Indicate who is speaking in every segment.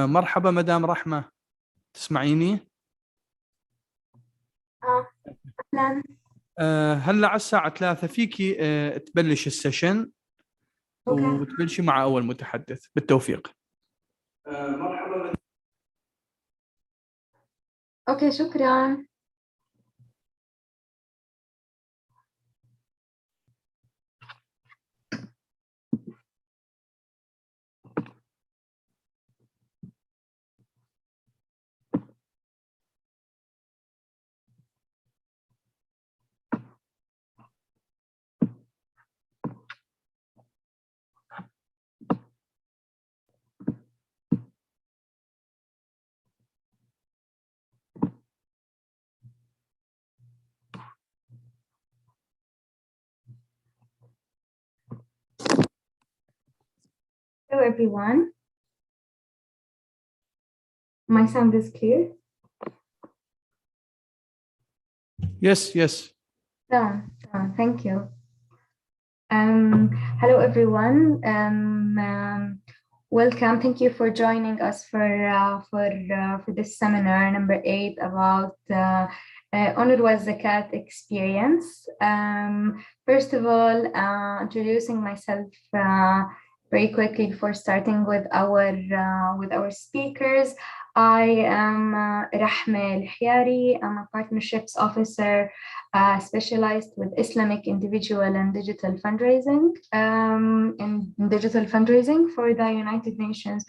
Speaker 1: مرحبا مدام رحمة، تسمعيني؟
Speaker 2: أهلا.
Speaker 1: هلا على الساعة 3 فيكي تبلش السيشن وتبلشي مع أول متحدث. بالتوفيق. مرحبا.
Speaker 2: أوكي، شكرا. Hello everyone. My sound is clear?
Speaker 1: Yes.
Speaker 2: Thank you. Hello everyone. Welcome. Thank you for joining us for this seminar number 8 about UNRWA Zakat experience. First of all, introducing myself very quickly before starting with our speakers. I am Rahma Al-Hyari. I'm a partnerships officer specialized with Islamic individual and digital fundraising for the United Nations.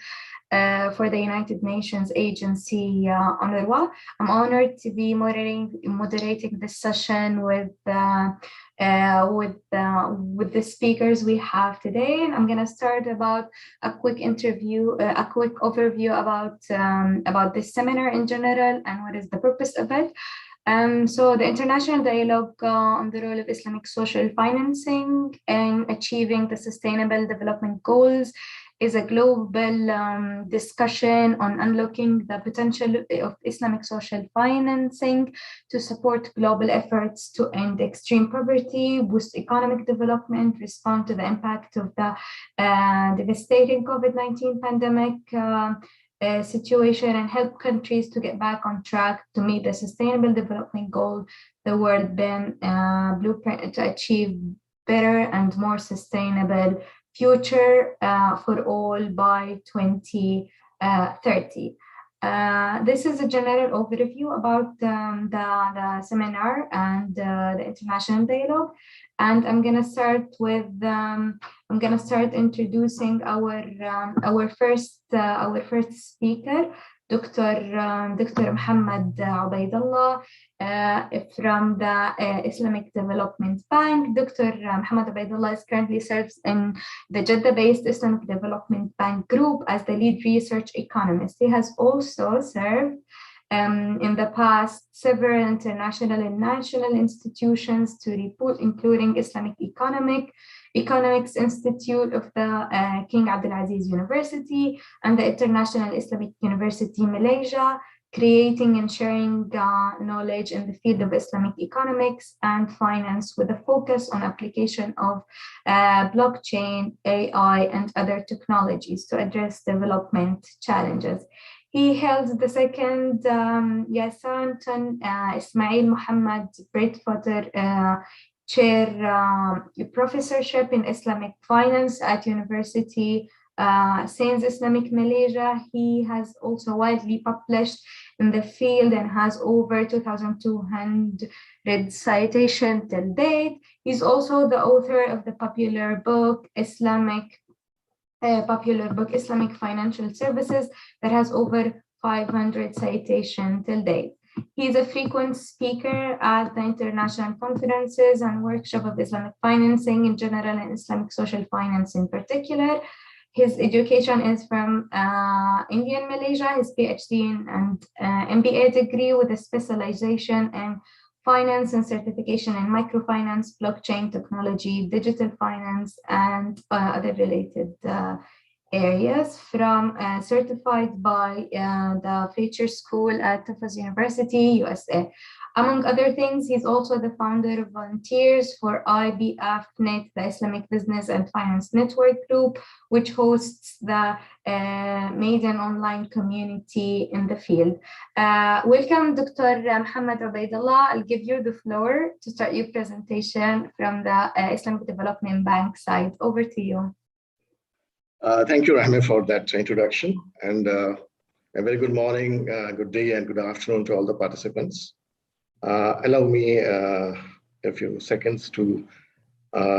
Speaker 2: For the United Nations agency UNRWA. I'm honored to be moderating this session with the speakers we have today. And I'm going to start about a quick overview about this seminar in general and what is the purpose of it. So the international dialogue on the role of Islamic social financing in achieving the Sustainable Development Goals is a global discussion on unlocking the potential of Islamic social financing to support global efforts to end extreme poverty, boost economic development, respond to the impact of the devastating COVID-19 pandemic situation, and help countries to get back on track to meet the Sustainable Development Goal, the World Bank blueprint to achieve better and more sustainable future for all by 2030. This is a general overview about the seminar and the international dialogue, and I'm gonna start introducing our first speaker, Dr. Muhammad Ubaidullah from the Islamic Development Bank. Dr. Muhammad Ubaidullah currently serves in the Jeddah-based Islamic Development Bank group as the lead research economist. He has also served in the past several international and national institutions to report, including Islamic Economics Institute of the King Abdulaziz University and the International Islamic University Malaysia, creating and sharing knowledge in the field of Islamic economics and finance with a focus on application of blockchain, AI, and other technologies to address development challenges. He held the second Yasanton Ismail Muhammad Breadfutter Chair Professorship in Islamic Finance at University Sains Islamic Malaysia. He has also widely published in the field and has over 2,200 citations till date. He's also the author of the popular book Islamic Financial Services that has over 500 citations till date. He is a frequent speaker at the international conferences and workshops of Islamic financing in general and Islamic social finance in particular. His education is from India and Malaysia, his PhD and MBA degree with a specialization in finance and certification in microfinance, blockchain technology, digital finance, and other related areas from certified by the Future School at Tufts University, USA. Among other things, he's also the founder of Volunteers for IBF-NET, the Islamic Business and Finance Network Group, which hosts the maiden online community in the field. Welcome, Dr. Muhammad Ubaidullah. I'll give you the floor to start your presentation from the Islamic Development Bank side. Over to you.
Speaker 3: Thank you, Rahma, for that introduction. And a very good morning, good day, and good afternoon to all the participants. Allow me a few seconds to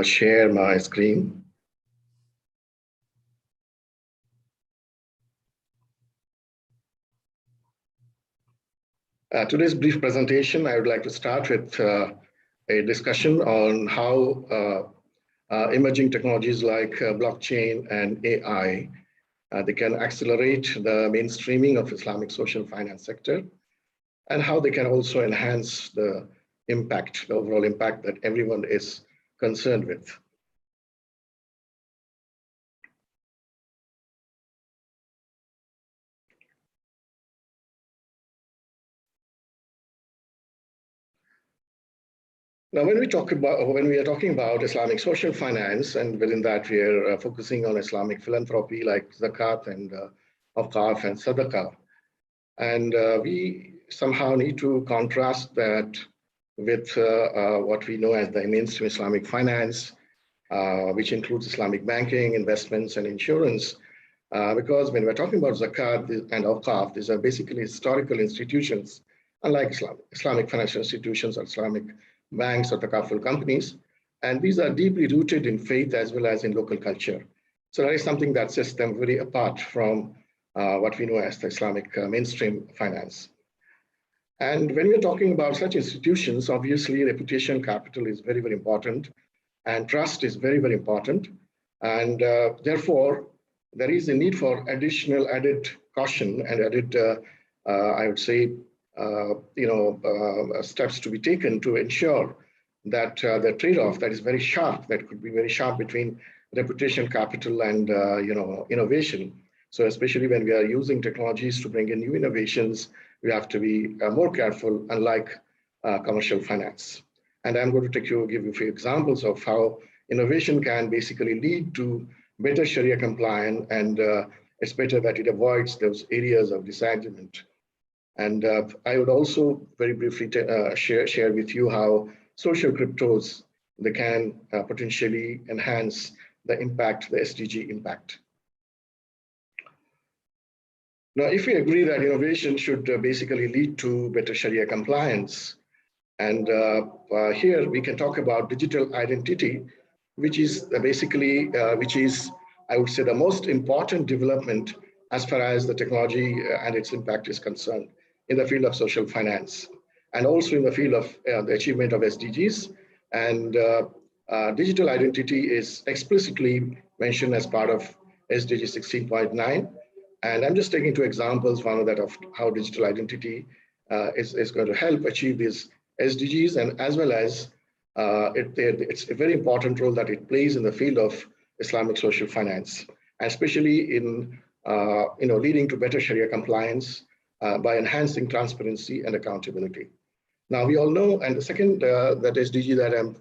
Speaker 3: share my screen. Today's brief presentation, I would like to start with a discussion on how emerging technologies like blockchain and AI, they can accelerate the mainstreaming of Islamic social finance sector, and how they can also enhance the impact, the overall impact that everyone is concerned with. Now, when we are talking about Islamic social finance, and within that we are focusing on Islamic philanthropy like Zakat and Awqaf and Sadaqah, and we somehow need to contrast that with what we know as the mainstream Islamic finance, which includes Islamic banking, investments, and insurance. Because when we're talking about Zakat and Awqaf, these are basically historical institutions, unlike Islamic financial institutions or Islamic banks or takaful companies. And these are deeply rooted in faith as well as in local culture. So that is something that sets them very apart from what we know as the Islamic mainstream finance. And when we're talking about such institutions, obviously reputation capital is very, very important, and trust is very, very important. And therefore, there is a need for added caution and added, I would say, steps to be taken to ensure that the trade-off that is very sharp, that could be very sharp between reputation capital and innovation. So especially when we are using technologies to bring in new innovations, we have to be more careful, unlike commercial finance. And I'm going to give you a few examples of how innovation can basically lead to better Sharia compliance, and it's better that it avoids those areas of disagreement. And I would also very briefly share with you how social cryptos, they can potentially enhance the impact, the SDG impact. Now, if we agree that innovation should basically lead to better Sharia compliance, and here we can talk about digital identity, which is basically, I would say, the most important development as far as the technology and its impact is concerned in the field of social finance, and also in the field of the achievement of SDGs. And digital identity is explicitly mentioned as part of SDG 16.9. And I'm just taking two examples, one of that of how digital identity is going to help achieve these SDGs, and as well as it's a very important role that it plays in the field of Islamic social finance, especially in leading to better Sharia compliance by enhancing transparency and accountability. Now, we all know, and the second that SDG that I'm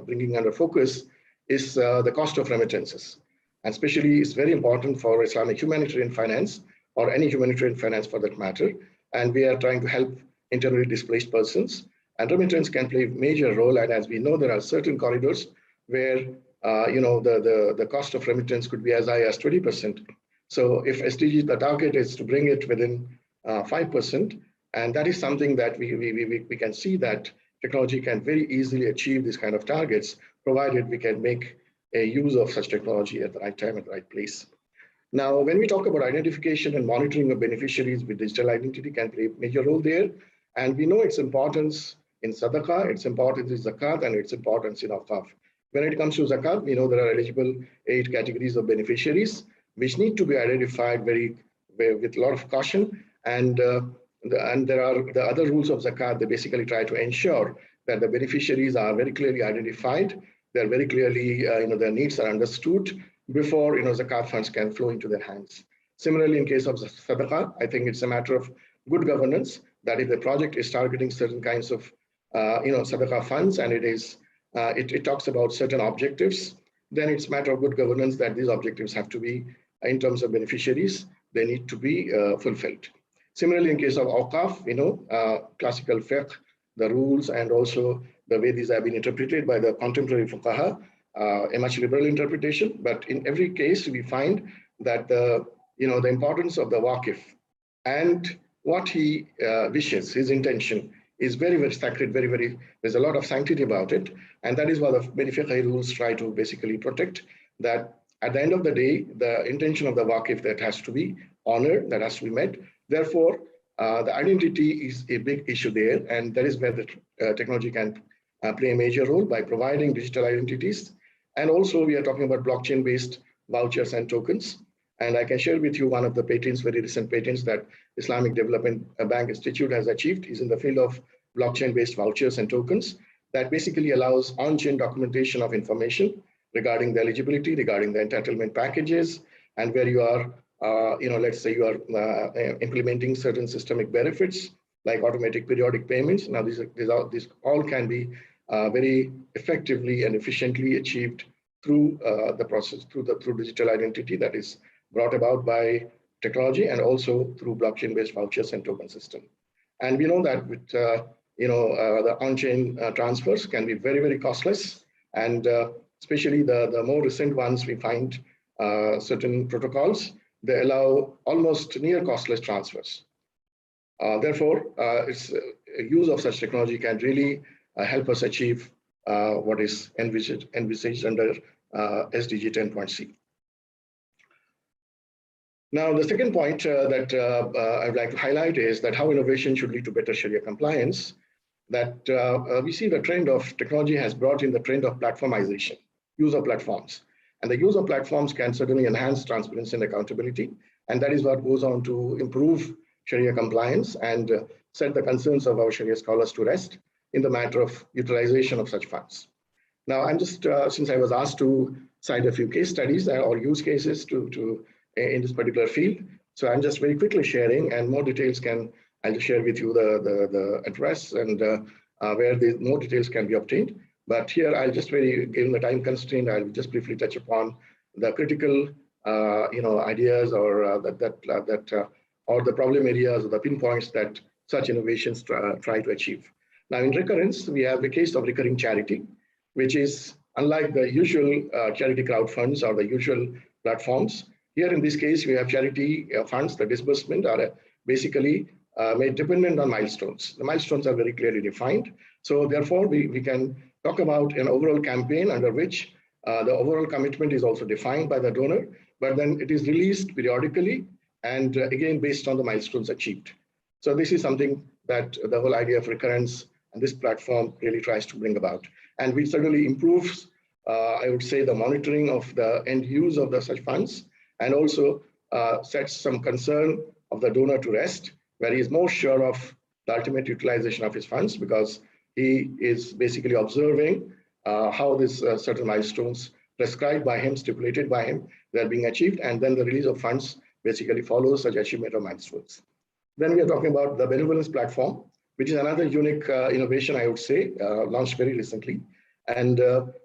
Speaker 3: bringing under focus is the cost of remittances. And especially, it's very important for Islamic humanitarian finance, or any humanitarian finance for that matter. And we are trying to help internally displaced persons. And remittance can play a major role. And as we know, there are certain corridors where the cost of remittance could be as high as 20%. So if SDG, the target is to bring it within 5%, and that is something that we can see that technology can very easily achieve these kind of targets, provided we can make a use of such technology at the right time, at the right place. Now, when we talk about identification and monitoring of beneficiaries with digital identity can play a major role there. And we know its importance in Sadaqah, its importance in Zakat, and its importance in Awqaf. When it comes to Zakat, we know there are eligible 8 categories of beneficiaries, which need to be identified with a lot of caution. And there are the other rules of Zakat. They basically try to ensure that the beneficiaries are very clearly identified. They're very clearly, their needs are understood, before zakat funds can flow into their hands. Similarly, in case of sadaqah, I think it's a matter of good governance that if the project is targeting certain kinds of sadaqah funds and it talks about certain objectives, then it's a matter of good governance that these objectives have to be, in terms of beneficiaries, they need to be fulfilled. Similarly, in case of awqaf, classical fiqh, the rules and also the way these have been interpreted by the contemporary fuqaha, a much liberal interpretation. But in every case, we find that the importance of the waqif and what he wishes, his intention, is very, very sacred, very, very, there's a lot of sanctity about it. And that is what the many fiqh rules try to basically protect, that at the end of the day, the intention of the waqif, that has to be honored, that has to be met. Therefore, the identity is a big issue there. And that is where the technology can play a major role by providing digital identities. And also we are talking about blockchain-based vouchers and tokens. And I can share with you one of the patents, very recent patents that Islamic Development Bank Institute has achieved is in the field of blockchain-based vouchers and tokens that basically allows on-chain documentation of information regarding the eligibility, regarding the entitlement packages, and where you are, let's say you are implementing certain systemic benefits like automatic periodic payments. Now, these all can be very effectively and efficiently achieved through the process, through digital identity that is brought about by technology, and also through blockchain-based vouchers and token system. And we know that with the on-chain transfers can be very, very costless, and especially the more recent ones, we find certain protocols, they allow almost near costless transfers. Therefore, use of such technology can really help us achieve what is envisaged under SDG 10.c. Now, the second point that I'd like to highlight is that how innovation should lead to better Sharia compliance. That we see the trend of technology has brought in the trend of platformization, use of platforms. And the use of platforms can certainly enhance transparency and accountability. And that is what goes on to improve Sharia compliance and set the concerns of our Sharia scholars to rest in the matter of utilization of such funds. Now, I'm just, since I was asked to cite a few case studies or use cases in this particular field, so I'm just very quickly sharing, and more details I'll share with you the address and where the more details can be obtained. But here I'll just given the time constraint, I'll just briefly touch upon the critical, ideas or or the problem areas or the pinpoints that such innovations try to achieve. Now, in recurrence, we have the case of recurring charity, which is unlike the usual charity crowd funds or the usual platforms. Here, in this case, we have charity funds. The disbursement are basically made dependent on milestones. The milestones are very clearly defined. So therefore, we can talk about an overall campaign under which the overall commitment is also defined by the donor, but then it is released periodically and again, based on the milestones achieved. So this is something that the whole idea of recurrence and this platform really tries to bring about. And we certainly improves, I would say, the monitoring of the end use of such funds, and also sets some concern of the donor to rest, where he is more sure of the ultimate utilization of his funds, because he is basically observing how these certain milestones prescribed by him, stipulated by him, they're being achieved, and then the release of funds basically follows such achievement of milestones. Then we are talking about the Benevolence Platform, which is another unique innovation, I would say, launched very recently. And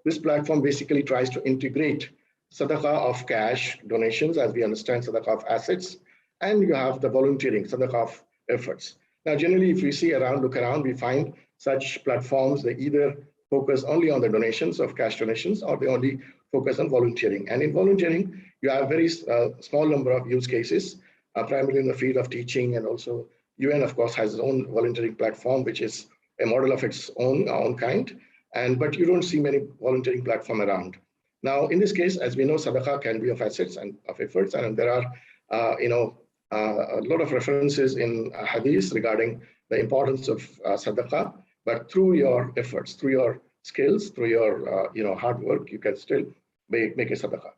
Speaker 3: this platform basically tries to integrate sadaqah of cash donations, as we understand sadaqah of assets, and you have the volunteering, sadaqah of efforts. Now, generally, if we look around, we find such platforms, they either focus only on the donations of cash donations, or they only focus on volunteering. And in volunteering, you have very small number of use cases, primarily in the field of teaching, and also UN, of course, has its own volunteering platform, which is a model of its own kind. But you don't see many volunteering platform around. Now, in this case, as we know, sadaqah can be of assets and of efforts, and there are, a lot of references in hadith regarding the importance of sadaqah. But through your efforts, through your skills, through your hard work, you can still make a sadaqah.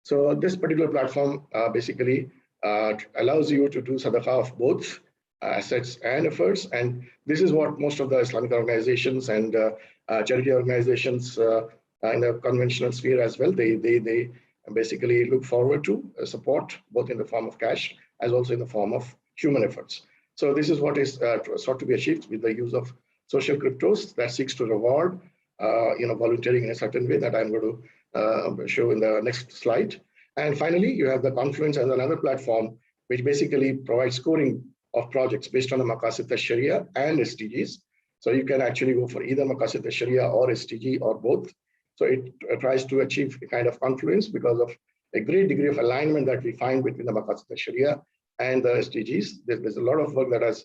Speaker 3: So this particular platform basically allows you to do sadaqah of both assets and efforts, and this is what most of the Islamic organizations and charity organizations in the conventional sphere as well, they and basically look forward to support, both in the form of cash as also in the form of human efforts. So this is what is sought to be achieved with the use of social cryptos that seeks to reward volunteering in a certain way that I'm going to show in the next slide. And finally, you have the Confluence as another platform, which basically provides scoring of projects based on the Maqasid al-Sharia and SDGs. So you can actually go for either Maqasid al-Sharia or SDG or both. So it tries to achieve a kind of confluence because of a great degree of alignment that we find between the Maqasid al-Sharia and the SDGs. There's a lot of work that has,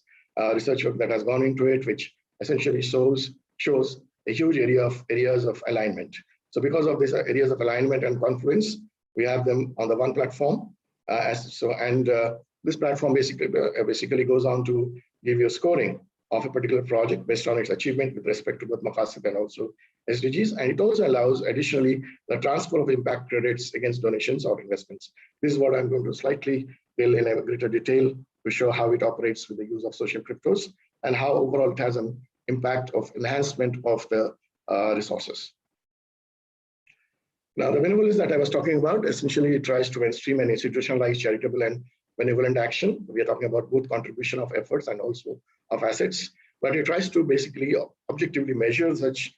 Speaker 3: research work that has gone into it, which essentially shows a huge areas of alignment. So because of these areas of alignment and confluence, we have them on the one platform. This platform basically goes on to give you a scoring of a particular project based on its achievement with respect to both Maqasid and also SDGs. And it also allows additionally the transfer of impact credits against donations or investments. This is what I'm going to slightly deal in a greater detail to show how it operates with the use of social cryptos and how overall it has an impact of enhancement of the resources. Now, the benevolence that I was talking about essentially tries to mainstream and institutionalize charitable and benevolent action. We are talking about both contribution of efforts and also of assets, but it tries to basically objectively measure such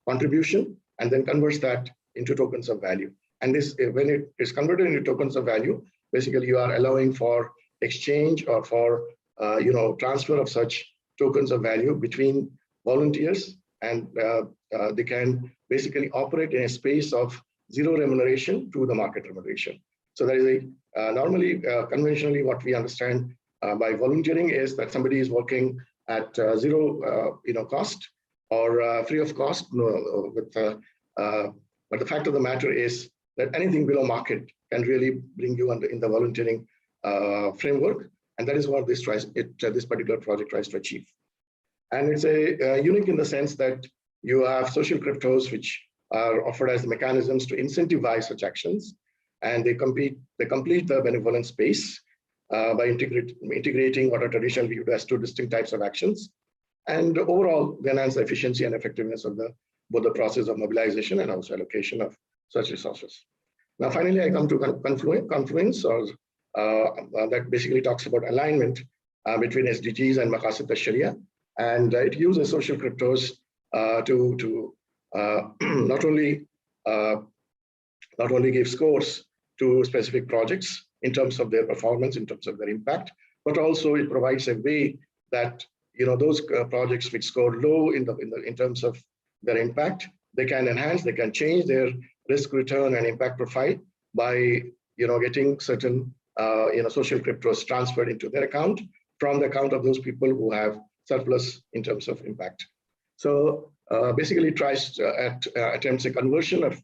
Speaker 3: contribution and then converts that into tokens of value. And this, when it is converted into tokens of value, basically you are allowing for exchange or for transfer of such tokens of value between volunteers, and they can basically operate in a space of zero remuneration to the market remuneration. So there is normally, conventionally, what we understand by volunteering is that somebody is working at zero cost or free of cost. But the fact of the matter is that anything below market can really bring you in the volunteering framework, and that is what this particular project tries to achieve. And it's unique in the sense that you have social cryptos which are offered as mechanisms to incentivize such actions, and they complete the benevolent space by integrating what are traditionally viewed as two distinct types of actions, and overall they enhance the efficiency and effectiveness of both the process of mobilization and also allocation of such resources. Now, finally, I come to Confluence, or that basically talks about alignment between SDGs and Maqasid al-Sharia, and it uses social cryptos to not only give scores to specific projects in terms of their performance, in terms of their impact, but also it provides a way that those projects which score low in terms of their impact, they can enhance, they can change their risk return and impact profile by getting certain social cryptos transferred into their account from the account of those people who have surplus in terms of impact. So basically it tries attempts a conversion of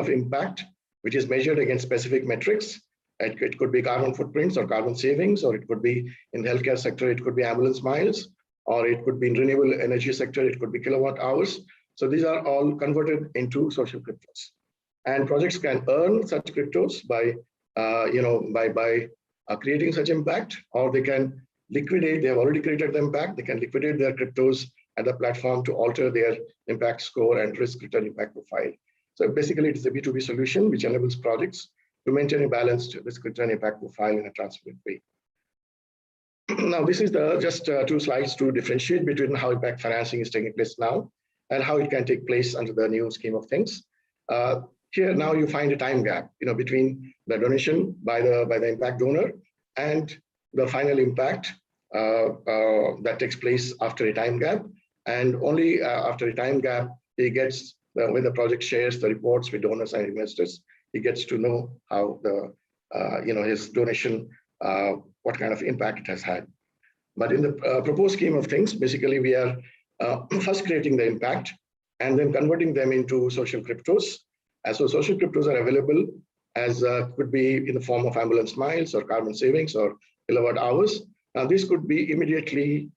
Speaker 3: impact, which is measured against specific metrics. It could be carbon footprints or carbon savings, or it could be in the healthcare sector, it could be ambulance miles, or it could be in renewable energy sector, it could be kilowatt hours. So these are all converted into social cryptos. And projects can earn such cryptos by creating such impact, or they can liquidate. They have already created the impact. They can liquidate their cryptos at the platform to alter their impact score and risk return impact profile. So basically, it's a B2B solution which enables projects to maintain a balanced risk return impact profile in a transparent way. Now, this is just two slides to differentiate between how impact financing is taking place now and how it can take place under the new scheme of things. Here now you find a time gap, between the donation by the impact donor and the final impact that takes place after a time gap, and only after a time gap he gets when the project shares the reports with donors and investors, he gets to know how his donation, what kind of impact it has had. But in the proposed scheme of things, basically we are first creating the impact and then converting them into social cryptos. So social cryptos are available as could be in the form of ambulance miles or carbon savings or kilowatt hours. Now this could be immediately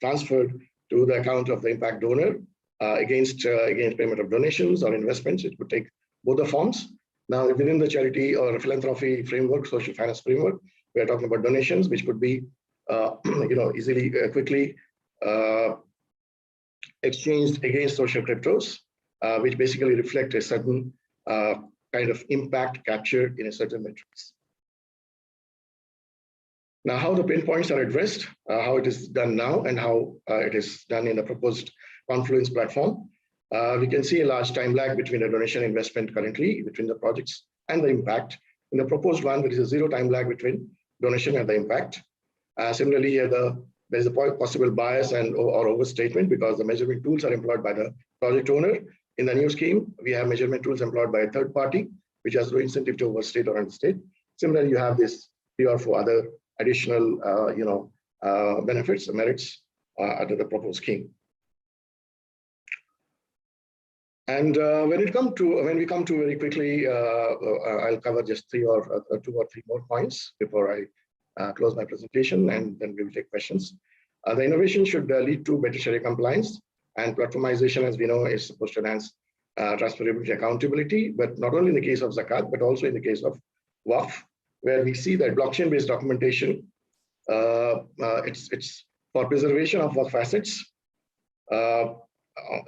Speaker 3: transferred to the account of the impact donor against payment of donations or investments. It could take both the forms. Now within the charity or philanthropy framework, social finance framework, we are talking about donations, which could be easily, quickly exchanged against social cryptos. which basically reflect a certain kind of impact captured in a certain matrix. Now, how the pain points are addressed, how it is done now, and how it is done in the proposed Confluence platform. We can see a large time lag between the donation investment currently between the projects and the impact. In the proposed one, there is a zero time lag between donation and the impact. Similarly, here there is a possible bias or overstatement because the measurement tools are employed by the project owner. In the new scheme, we have measurement tools employed by a third party, which has no incentive to overstate or understate. Similarly, you have this 3 or 4 other additional, benefits, merits under the proposed scheme. And when we come to very quickly, I'll cover just 2 or 3 more points before I close my presentation, and then we will take questions. The innovation should lead to better Sharia compliance, and platformization, as we know, is supposed to enhance transferability, accountability, but not only in the case of Zakat, but also in the case of Waqf, where we see that blockchain-based documentation, it's for preservation of Waqf assets.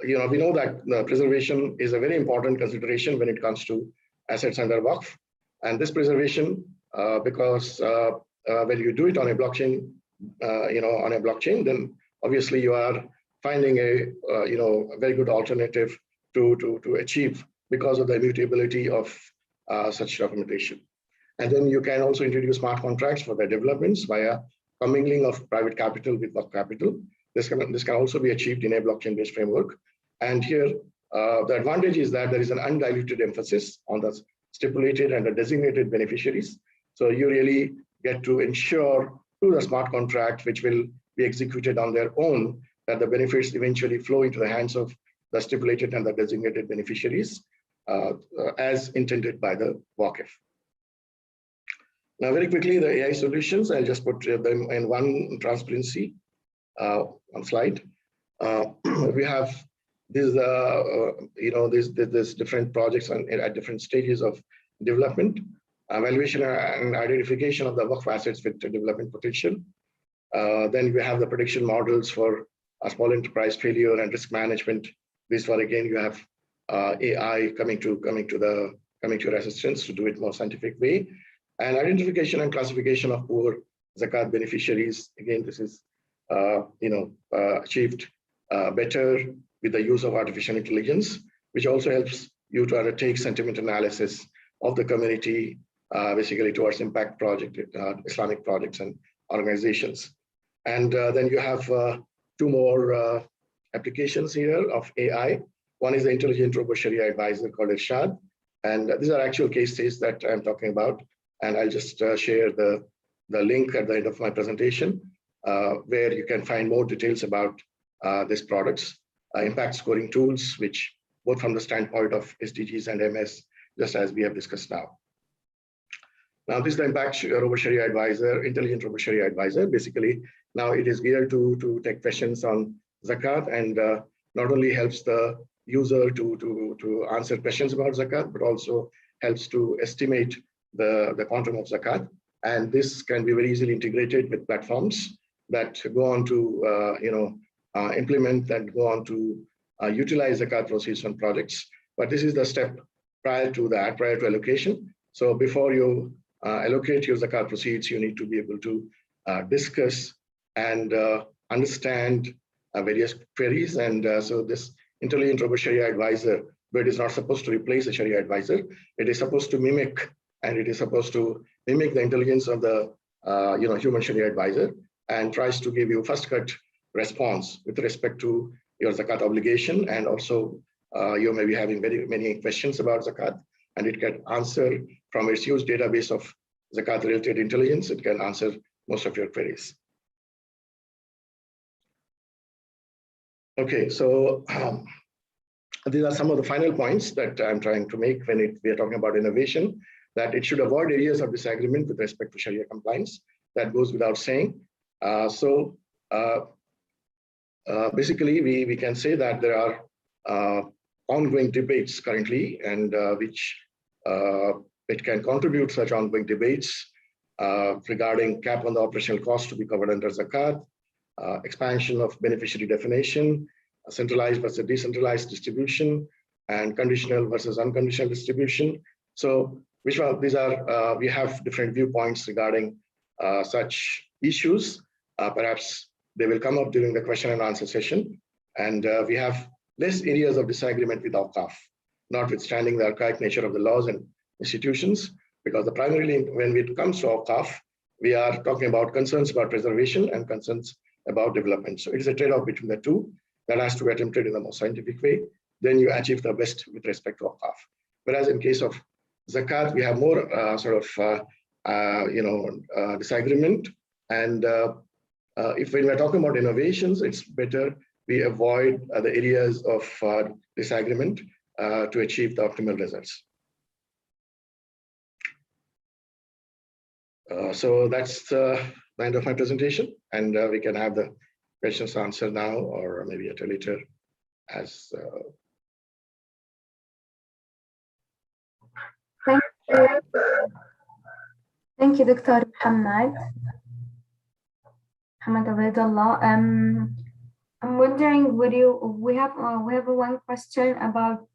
Speaker 3: We know that preservation is a very important consideration when it comes to assets under Waqf, and this preservation, because when you do it on a blockchain, then obviously you are finding a very good alternative to achieve because of the immutability of such documentation. And then you can also introduce smart contracts for their developments via commingling of private capital with Waqf capital. This can also be achieved in a blockchain-based framework. And here, the advantage is that there is an undiluted emphasis on the stipulated and the designated beneficiaries. So you really get to ensure through the smart contract, which will be executed on their own, that the benefits eventually flow into the hands of the stipulated and the designated beneficiaries as intended by the Waqf. Now, very quickly, the AI solutions, I'll just put them in one transparency on slide. We have these, these different projects at different stages of development, evaluation and identification of the Waqf assets with development potential. Then we have the prediction models for a small enterprise failure and risk management. This one again, you have AI coming to your assistance to do it more scientific way, and identification and classification of poor Zakat beneficiaries. Again, this is achieved better with the use of artificial intelligence, which also helps you to undertake sentiment analysis of the community, basically towards impact project, Islamic projects and organizations. And then you have 2 more applications here of AI. One is the intelligent robot Sharia advisor called Irshad. And these are actual case studies that I'm talking about. And I'll just share the link at the end of my presentation, where you can find more details about these products, impact scoring tools, which both from the standpoint of SDGs and MS, just as we have discussed now. Now, this is the impact robot Sharia advisor, intelligent robot Sharia advisor. Basically, now it is geared to take questions on Zakat, and not only helps the user to answer questions about Zakat, but also helps to estimate the quantum of Zakat. And this can be very easily integrated with platforms that go on to implement and go on to utilize Zakat proceeds on projects. But this is the step prior to that, prior to allocation. So before you allocate your Zakat proceeds, you need to be able to discuss and understand various queries. And so this intelligent robot Sharia advisor, but it is not supposed to replace a Sharia advisor. It is supposed to mimic, and it is supposed to mimic the intelligence of the human Sharia advisor, and tries to give you first cut response with respect to your Zakat obligation. And also you may be having very many questions about Zakat, and it can answer from its huge database of Zakat related intelligence. It can answer most of your queries. Okay, so these are some of the final points that I'm trying to make when we are talking about innovation, that it should avoid areas of disagreement with respect to Sharia compliance. That goes without saying. Basically, we can say that there are ongoing debates currently, and which it can contribute such ongoing debates regarding cap on the operational cost to be covered under Zakat, expansion of beneficiary definition, centralized versus decentralized distribution, and conditional versus unconditional distribution. So which one? These are, we have different viewpoints regarding such issues. Perhaps they will come up during the question and answer session. And we have less areas of disagreement with Awqaf, notwithstanding the archaic nature of the laws and institutions, because primarily when it comes to Awqaf, we are talking about concerns about preservation and concerns about development. So it is a trade-off between the two that has to be attempted in the most scientific way. Then you achieve the best with respect to Awqaf. Whereas in case of Zakat, we have more disagreement. And if when we're talking about innovations, it's better we avoid the areas of disagreement to achieve the optimal results. So that's the end of my presentation, and we can have the questions answered now or maybe at a later as
Speaker 2: Thank you, Dr. Muhammad Ubaidullah. I'm wondering, we have one question about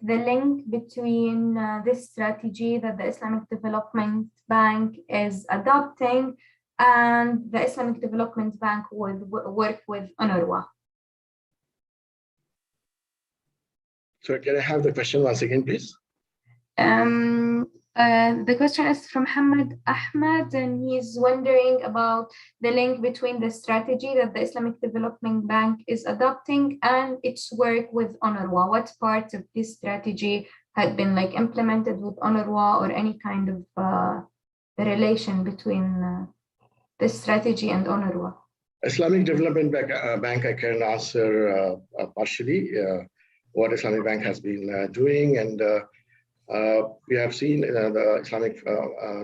Speaker 2: the link between this strategy that the Islamic Development Bank is adopting and the Islamic Development Bank would work with UNRWA.
Speaker 3: So can I have the question once again, please?
Speaker 2: The question is from Muhammad Ahmad, and he's wondering about the link between the strategy that the Islamic Development Bank is adopting and its work with UNRWA. What part of this strategy had been implemented with UNRWA, or any kind of relation between this strategy and UNRWA?
Speaker 3: Islamic Development Bank, I can answer partially what Islamic Bank has been doing, and we have seen the Islamic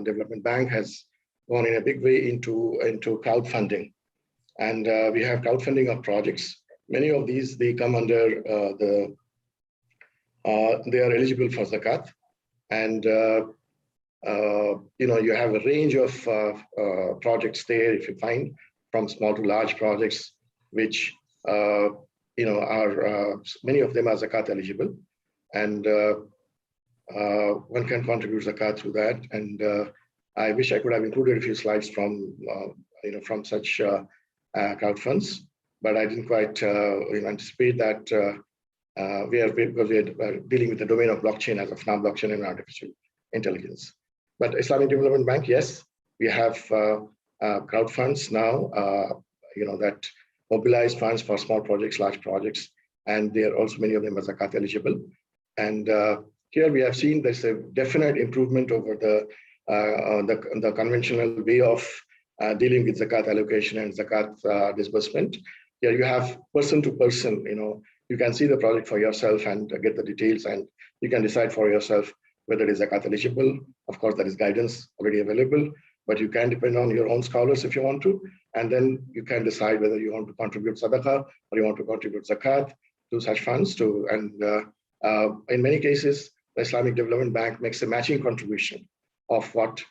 Speaker 3: Development Bank has gone in a big way into crowdfunding, and we have crowdfunding of projects. Many of these, they come under they are eligible for Zakat, and you have a range of projects there, if you find, from small to large projects, which are many of them are Zakat eligible, and one can contribute Zakat through that. And I wish I could have included a few slides from from such crowd funds, but I didn't quite anticipate that we are dealing with the domain of blockchain as of now, blockchain and artificial intelligence. But Islamic Development Bank, yes, we have crowd funds now, that mobilize funds for small projects, large projects, and there are also many of them are Zakat eligible. And here we have seen there's a definite improvement over the conventional way of dealing with Zakat allocation and Zakat disbursement. Here you have person to person, you can see the project for yourself and get the details, and you can decide for yourself whether it is Zakat eligible. Of course, there is guidance already available, but you can depend on your own scholars if you want to, and then you can decide whether you want to contribute Sadaqah or you want to contribute Zakat to such funds too. And in many cases, the Islamic Development Bank makes a matching contribution of what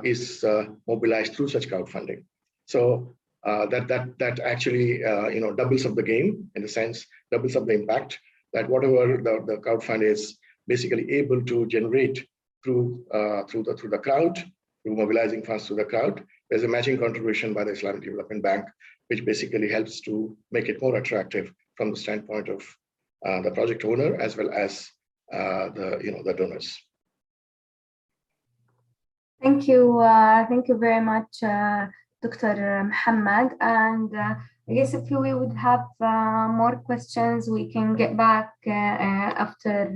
Speaker 3: is mobilized through such crowdfunding. So that actually doubles up the game, in a sense, doubles up the impact, that whatever the crowdfund is basically able to generate through the crowd, through mobilizing funds through the crowd, there's a matching contribution by the Islamic Development Bank, which basically helps to make it more attractive from the standpoint of the project owner as well as the donors.
Speaker 2: Thank you very much, Dr. Muhammad. And I guess if we would have more questions, we can get back after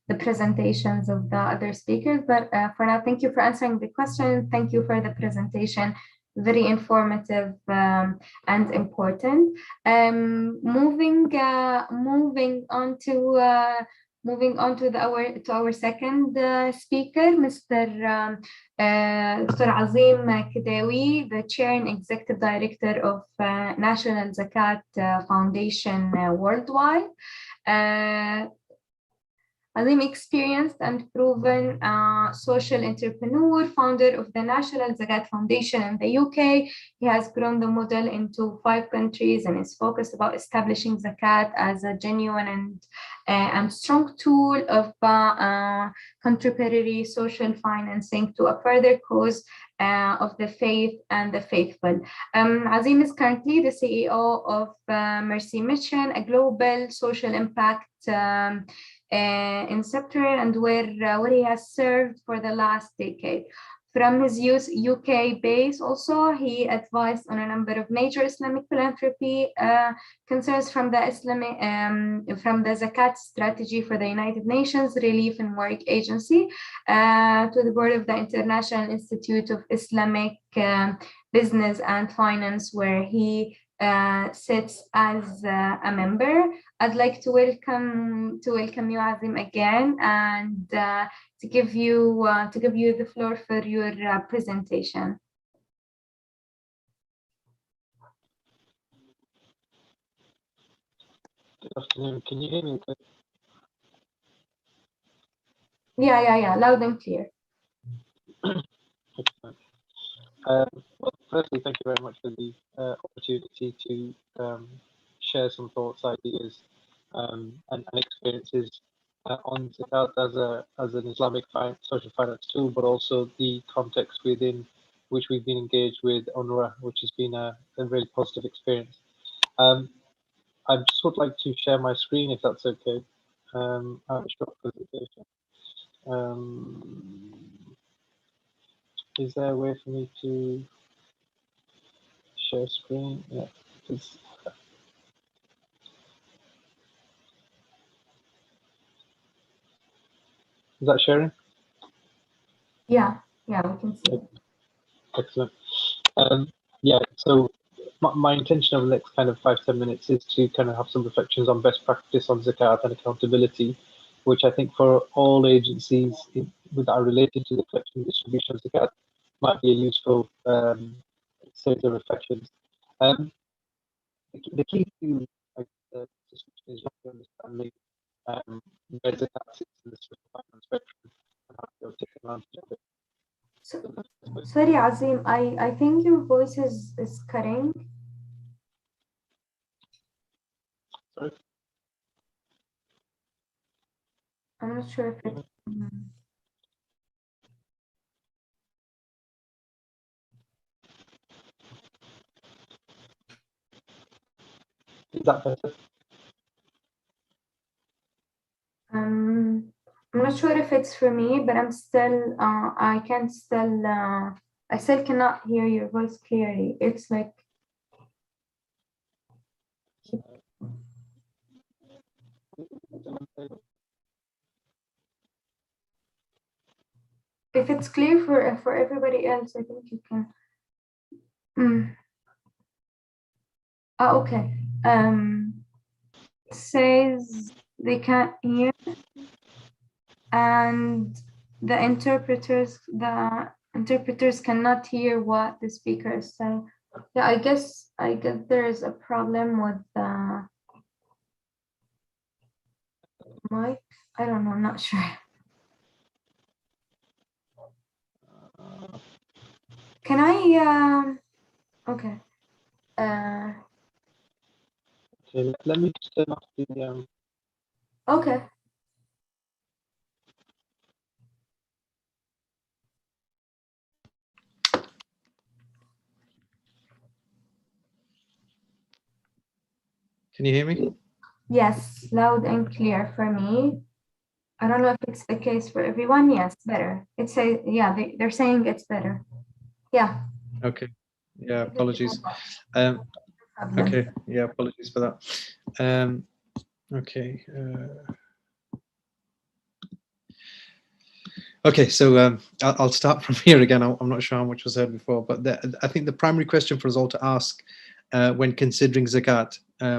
Speaker 2: the presentations of the other speakers. But for now, thank you for answering the question. Thank you for the presentation. Very informative and important. Moving on to our second speaker, Mr. Dr. Azim Kedawi, the Chair and Executive Director of National Zakat Foundation Worldwide. Azim, experienced and proven social entrepreneur, founder of the National Zakat Foundation in the UK. He has grown the model into 5 countries and is focused about establishing Zakat as a genuine and strong tool of contemporary social financing to a further cause of the faith and the faithful. Azim is currently the CEO of Mercy Mission, a global social impact in sector and where he has served for the last decade. From his UK base also, he advised on a number of major Islamic philanthropy concerns from the Zakat strategy for the United Nations Relief and Work Agency to the board of the International Institute of Islamic Business and Finance, where he sits as a member. I'd like to welcome you, Azim, again, and to give you the floor for your presentation.
Speaker 4: Good afternoon. Can you hear me?
Speaker 2: Yeah, loud and clear.
Speaker 4: Excellent. Well, firstly, thank you very much for the opportunity to share some thoughts, ideas, and experiences on Zakat as an Islamic social finance tool, but also the context within which we've been engaged with UNRWA, which has been a very positive experience. I just would like to share my screen, if that's okay. I have a short presentation. Is there a way for me to share screen? Yeah, is that sharing?
Speaker 2: Yeah, we can see it.
Speaker 4: Excellent. Yeah, so my intention over the next kind of 5-10 minutes is to kind of have some reflections on best practice on Zakat and accountability, which I think for all agencies that are related to the collection and distribution of Zakat might be a useful set of reflections. The key to the discussion is understanding where Zakat sits in the social finance spectrum and how to take advantage of it.
Speaker 2: Sorry, Azim, I think your voice is cutting.
Speaker 4: Sorry?
Speaker 2: I'm not sure if it.
Speaker 4: Is that better?
Speaker 2: I'm not sure if it's for me, but I'm still. I still cannot hear your voice clearly. It's like. If it's clear for everybody else, I think you can. Okay. It says they can't hear, and the interpreters cannot hear what the speaker is saying. Yeah, I guess there is a problem with the mic. I don't know. I'm not sure. Can I? Okay.
Speaker 4: Okay, let me just turn off the
Speaker 2: Okay.
Speaker 1: Can you hear me?
Speaker 2: Yes, loud and clear for me. I don't know if it's the case for everyone. Yes, better. It's they're saying it's better. Yeah.
Speaker 1: Okay. Yeah, apologies. Okay. Yeah, apologies for that. Okay. Okay, so I'll start from here again. I'm not sure how much was heard before, but I think the primary question for us all to ask when considering Zakat,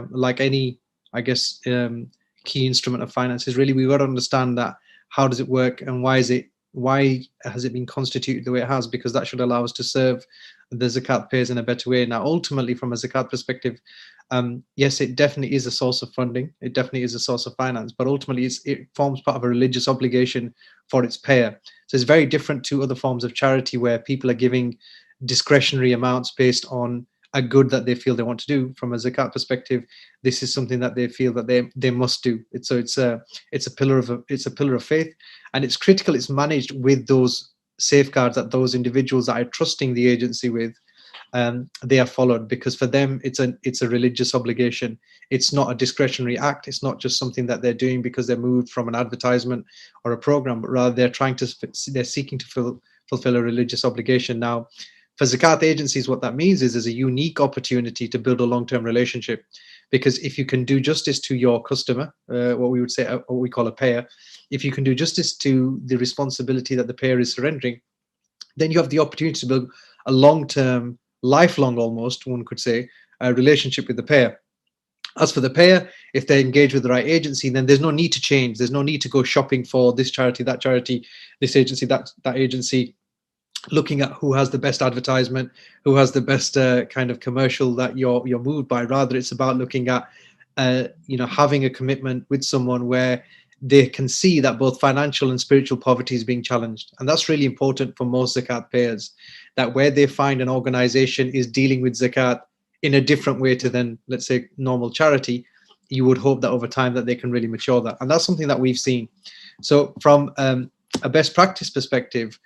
Speaker 1: like any, I guess, key instrument of finance, is really we've got to understand that how does it work and why is it why has it been constituted the way it has? Because that should allow us to serve the zakat payers in a better way. Now, ultimately, from a zakat perspective, yes, it definitely is a source of funding. It definitely is a source of finance, but ultimately it forms part of a religious obligation for its payer. So it's very different to other forms of charity where people are giving discretionary amounts based on a good that they feel they want to do. From a zakat perspective, this is something that they feel that they must do. It's a pillar of faith, and it's critical. It's managed with those safeguards that those individuals that are trusting the agency with, they are followed, because for them it's a religious obligation. It's not a discretionary act. It's not just something that they're doing because they're moved from an advertisement or a program, but rather they're seeking to fulfill a religious obligation. Now, for zakat agencies, what that means is there's a unique opportunity to build a long-term relationship, because if you can do justice to your customer, what we would say, what we call a payer, if you can do justice to the responsibility that the payer is surrendering, then you have the opportunity to build a long-term, lifelong, almost one could say, relationship with the payer. As for the payer, if they engage with the right agency, then there's no need to change. There's no need to go shopping for this charity, this agency, that agency, looking at who has the best advertisement, who has the best kind of commercial that you're moved by. Rather, it's about looking at having a commitment with someone where they can see that both financial and spiritual poverty is being challenged. And that's really important for most zakat payers, that where they find an organization is dealing with zakat in a different way to then, let's say, normal charity, you would hope that over time that they can really mature that. And that's something that we've seen. So from a best practice perspective,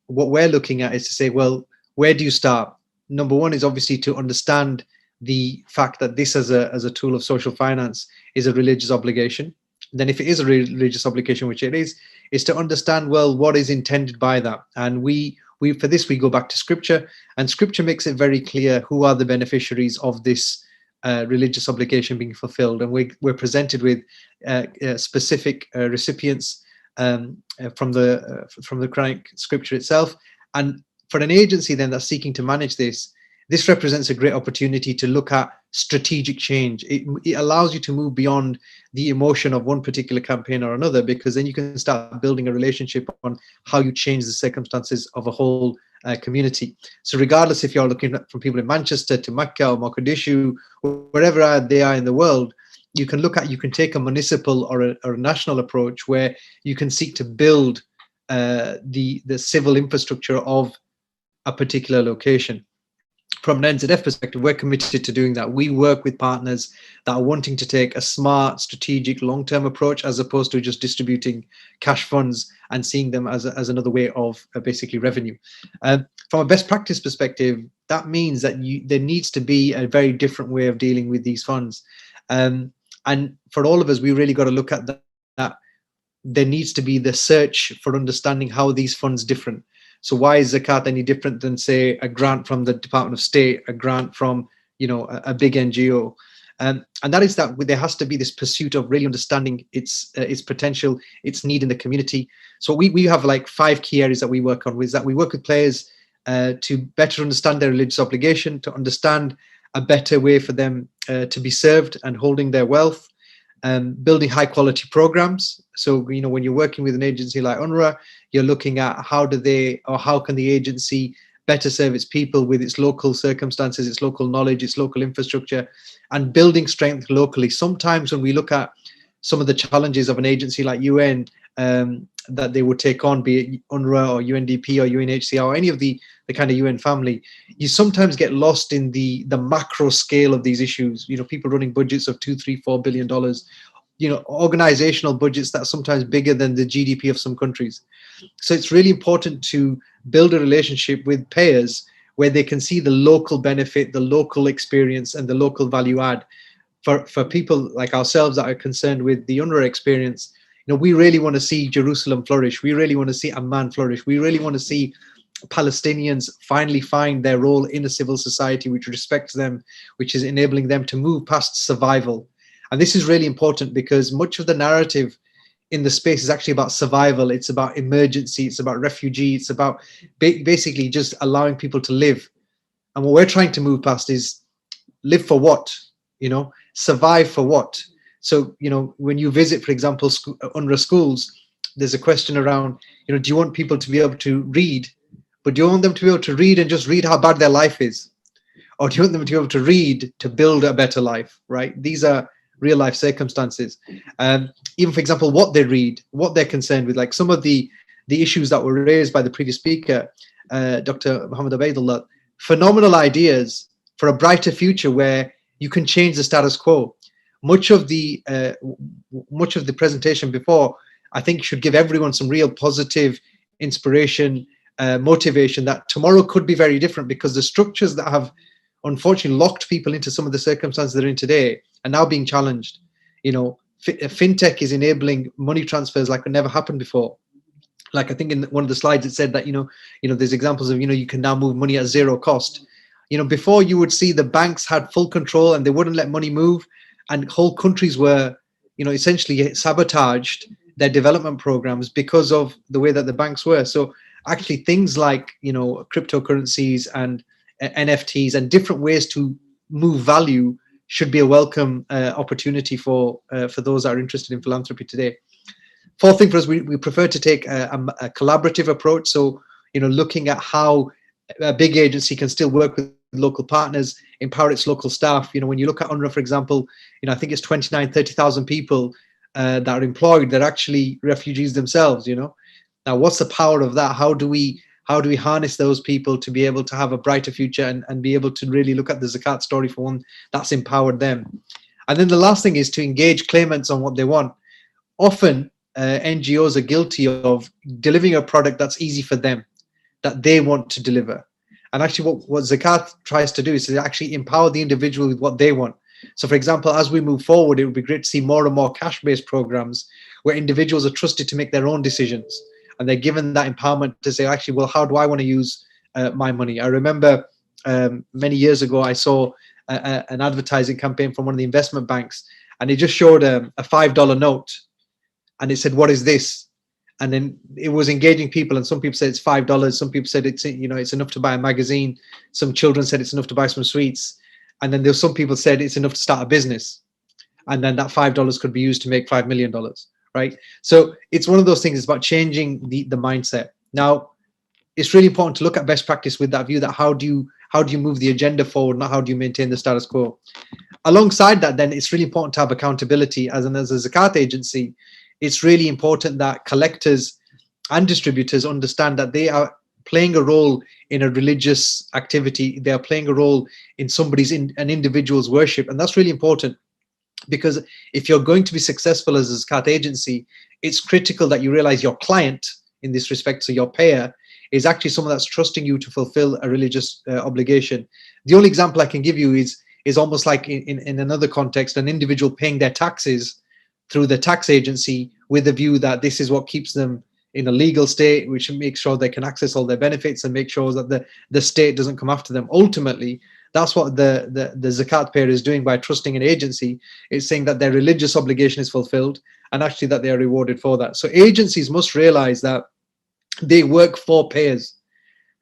Speaker 1: what we're looking at is to say, well, where do you start? Number one is obviously to understand the fact that this as a tool of social finance is a religious obligation. Then if it is a religious obligation, which it is to understand, well, what is intended by that. And we for this, we go back to scripture, and scripture makes it very clear who are the beneficiaries of this religious obligation being fulfilled. And we're presented with specific recipients from the Quranic scripture itself. And for an agency then that's seeking to manage this represents a great opportunity to look at strategic change. It allows you to move beyond the emotion of one particular campaign or another, because then you can start building a relationship on how you change the circumstances of a whole community. So regardless if you're looking at from people in Manchester to Mecca or Mogadishu, wherever they are in the world, you can take a municipal or a national approach where you can seek to build the civil infrastructure of a particular location. From an NZF perspective, we're committed to doing that. We work with partners that are wanting to take a smart, strategic, long-term approach, as opposed to just distributing cash funds and seeing them as another way of basically revenue. From a best practice perspective, that means that there needs to be a very different way of dealing with these funds. And for all of us, we really got to look at that there needs to be the search for understanding how these funds different. So why is zakat any different than, say, a grant from the Department of State, a grant from, a big NGO? And that is that there has to be this pursuit of really understanding its potential, its need in the community. So we have like 5 key areas that we work on. Is that we work with players to better understand their religious obligation, to understand a better way for them to be served and holding their wealth, building high quality programs. So, when you're working with an agency like UNRWA, you're looking at how can the agency better serve its people with its local circumstances, its local knowledge, its local infrastructure, and building strength locally. Sometimes when we look at some of the challenges of an agency like UN that they would take on, be it UNRWA or UNDP or UNHCR or any of the kind of UN family, you sometimes get lost in the macro scale of these issues. People running budgets of $2, $3, $4 billion, organizational budgets that are sometimes bigger than the GDP of some countries. So it's really important to build a relationship with payers where they can see the local benefit, the local experience, and the local value add. For people like ourselves that are concerned with the UNRWA experience, we really want to see Jerusalem flourish. We really want to see Amman flourish. We really want to see Palestinians finally find their role in a civil society which respects them, which is enabling them to move past survival. And this is really important because much of the narrative in the space is actually about survival. It's about emergency. It's about refugee. It's about basically just allowing people to live. And what we're trying to move past is live for what, survive for what. So, when you visit, for example, UNRWA schools, there's a question around, do you want people to be able to read, but do you want them to be able to read and just read how bad their life is? Or do you want them to be able to read to build a better life, right? These are real life circumstances. Even, for example, what they read, what they're concerned with, like some of the issues that were raised by the previous speaker, Dr. Muhammad Ubaidullah, phenomenal ideas for a brighter future where you can change the status quo. Much of the presentation before, I think, should give everyone some real positive inspiration, motivation that tomorrow could be very different, because the structures that have unfortunately locked people into some of the circumstances they're in today are now being challenged. Fintech is enabling money transfers like it never happened before. Like I think in one of the slides it said that there's examples of you can now move money at zero cost. Before, you would see the banks had full control and they wouldn't let money move, and whole countries were essentially sabotaged their development programs because of the way that the banks were. So actually things like cryptocurrencies and NFTs and different ways to move value should be a welcome opportunity for those that are interested in philanthropy today. Fourth thing for us, we prefer to take a collaborative approach. So, looking at how a big agency can still work with local partners, empower its local staff. When you look at UNRWA, for example, I think it's 30,000 people that are employed. They're actually refugees themselves. Now, what's the power of that? How do we harness those people to be able to have a brighter future and be able to really look at the Zakat story for one that's empowered them? And then the last thing is to engage claimants on what they want. Often NGOs are guilty of delivering a product that's easy for them, that they want to deliver. And actually what Zakat tries to do is to actually empower the individual with what they want. So for example, as we move forward, it would be great to see more and more cash-based programs where individuals are trusted to make their own decisions. And they're given that empowerment to say, actually, well, how do I want to use my money? I remember many years ago, I saw an advertising campaign from one of the investment banks, and it just showed a $5 note. And it said, what is this? And then it was engaging people. And some people said it's $5. Some people said it's enough to buy a magazine. Some children said it's enough to buy some sweets. And then some people said it's enough to start a business. And then that $5 could be used to make $5 million. Right? So it's one of those things. It's about changing the mindset. Now, it's really important to look at best practice with that view that how do you move the agenda forward, not how do you maintain the status quo. Alongside that, then it's really important to have accountability. As a Zakat agency, it's really important that collectors and distributors understand that they are playing a role in a religious activity. They are playing a role in an individual's worship. And that's really important, because if you're going to be successful as a Zakat agency, it's critical that you realize your client, in this respect, so your payer, is actually someone that's trusting you to fulfill a religious obligation. The only example I can give you is almost like in another context, an individual paying their taxes through the tax agency with the view that this is what keeps them in a legal state, which makes sure they can access all their benefits and make sure that the state doesn't come after them. Ultimately, that's what the Zakat payer is doing by trusting an agency. It's saying that their religious obligation is fulfilled and actually that they are rewarded for that. So agencies must realize that they work for payers,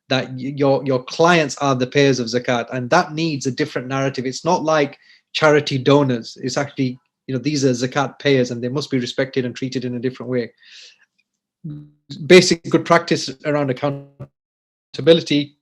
Speaker 1: that your clients are the payers of Zakat, and that needs a different narrative. It's not like charity donors. It's actually, these are Zakat payers and they must be respected and treated in a different way. Basic good practice around accountability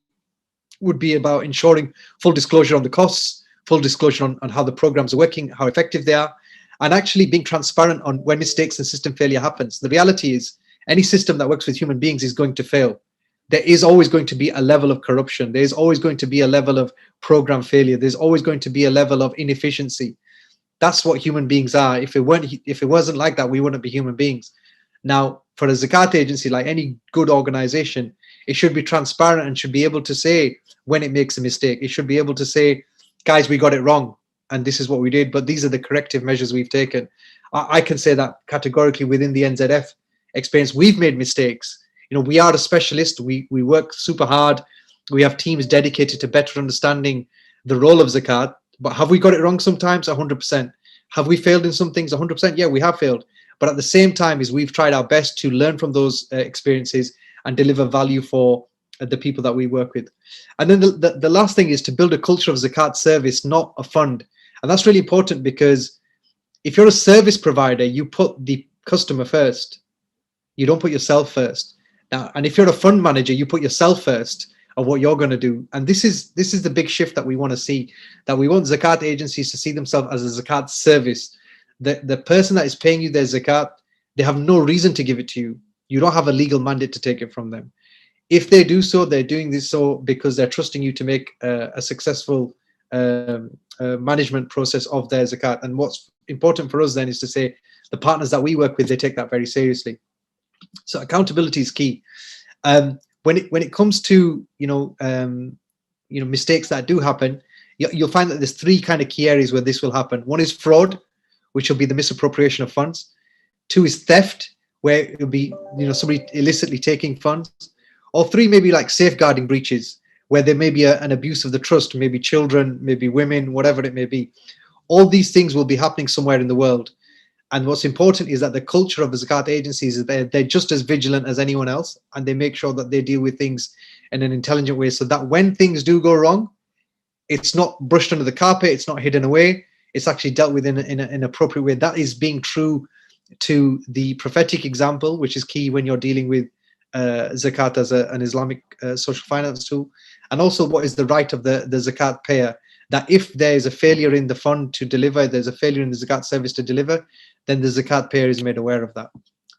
Speaker 1: would be about ensuring full disclosure on the costs, full disclosure on how the programs are working, how effective they are, and actually being transparent on when mistakes and system failure happens. The reality is any system that works with human beings is going to fail. There is always going to be a level of corruption. There's always going to be a level of program failure. There's always going to be a level of inefficiency. That's what human beings are. If it wasn't like that, we wouldn't be human beings. Now, for a Zakat agency, like any good organization, it should be transparent and should be able to say when it makes a mistake. It should be able to say, guys, we got it wrong, and this is what we did, but these are the corrective measures we've taken. I can say that categorically within the NZF experience, we've made mistakes. We are a specialist. We work super hard. We have teams dedicated to better understanding the role of Zakat, but have we got it wrong sometimes? 100%. Have we failed in some things? 100%. Yeah, we have failed. But at the same time, we've tried our best to learn from those experiences and deliver value for the people that we work with. And then the last thing is to build a culture of Zakat service, not a fund. And that's really important, because if you're a service provider, you put the customer first. You don't put yourself first. Now, and if you're a fund manager, you put yourself first of what you're going to do. And this is the big shift that we want to see, that we want zakat agencies to see themselves as a zakat service. The person that is paying you their zakat, they have no reason to give it to you. You don't have a legal mandate to take it from them. If they do so, they're doing this so because they're trusting you to make a successful management process of their zakat. And what's important for us then is to say the partners that we work with, they take that very seriously. So accountability is key. When it comes to mistakes that do happen, you'll find that there's three kind of key areas where this will happen. One is fraud, which will be the misappropriation of funds. Two is theft, where it'll be somebody illicitly taking funds. Or three, maybe like safeguarding breaches, where there may be an abuse of the trust, maybe children, maybe women, whatever it may be. All these things will be happening somewhere in the world. And what's important is that the culture of the zakat agencies is they're just as vigilant as anyone else, and they make sure that they deal with things in an intelligent way, so that when things do go wrong, it's not brushed under the carpet, it's not hidden away, it's actually dealt with in an appropriate way. That is being true to the prophetic example, which is key when you're dealing with zakat as an Islamic social finance tool, and also what is the right of the zakat payer, that if there is a failure in the fund to deliver, there's a failure in the zakat service to deliver, then the zakat payer is made aware of that.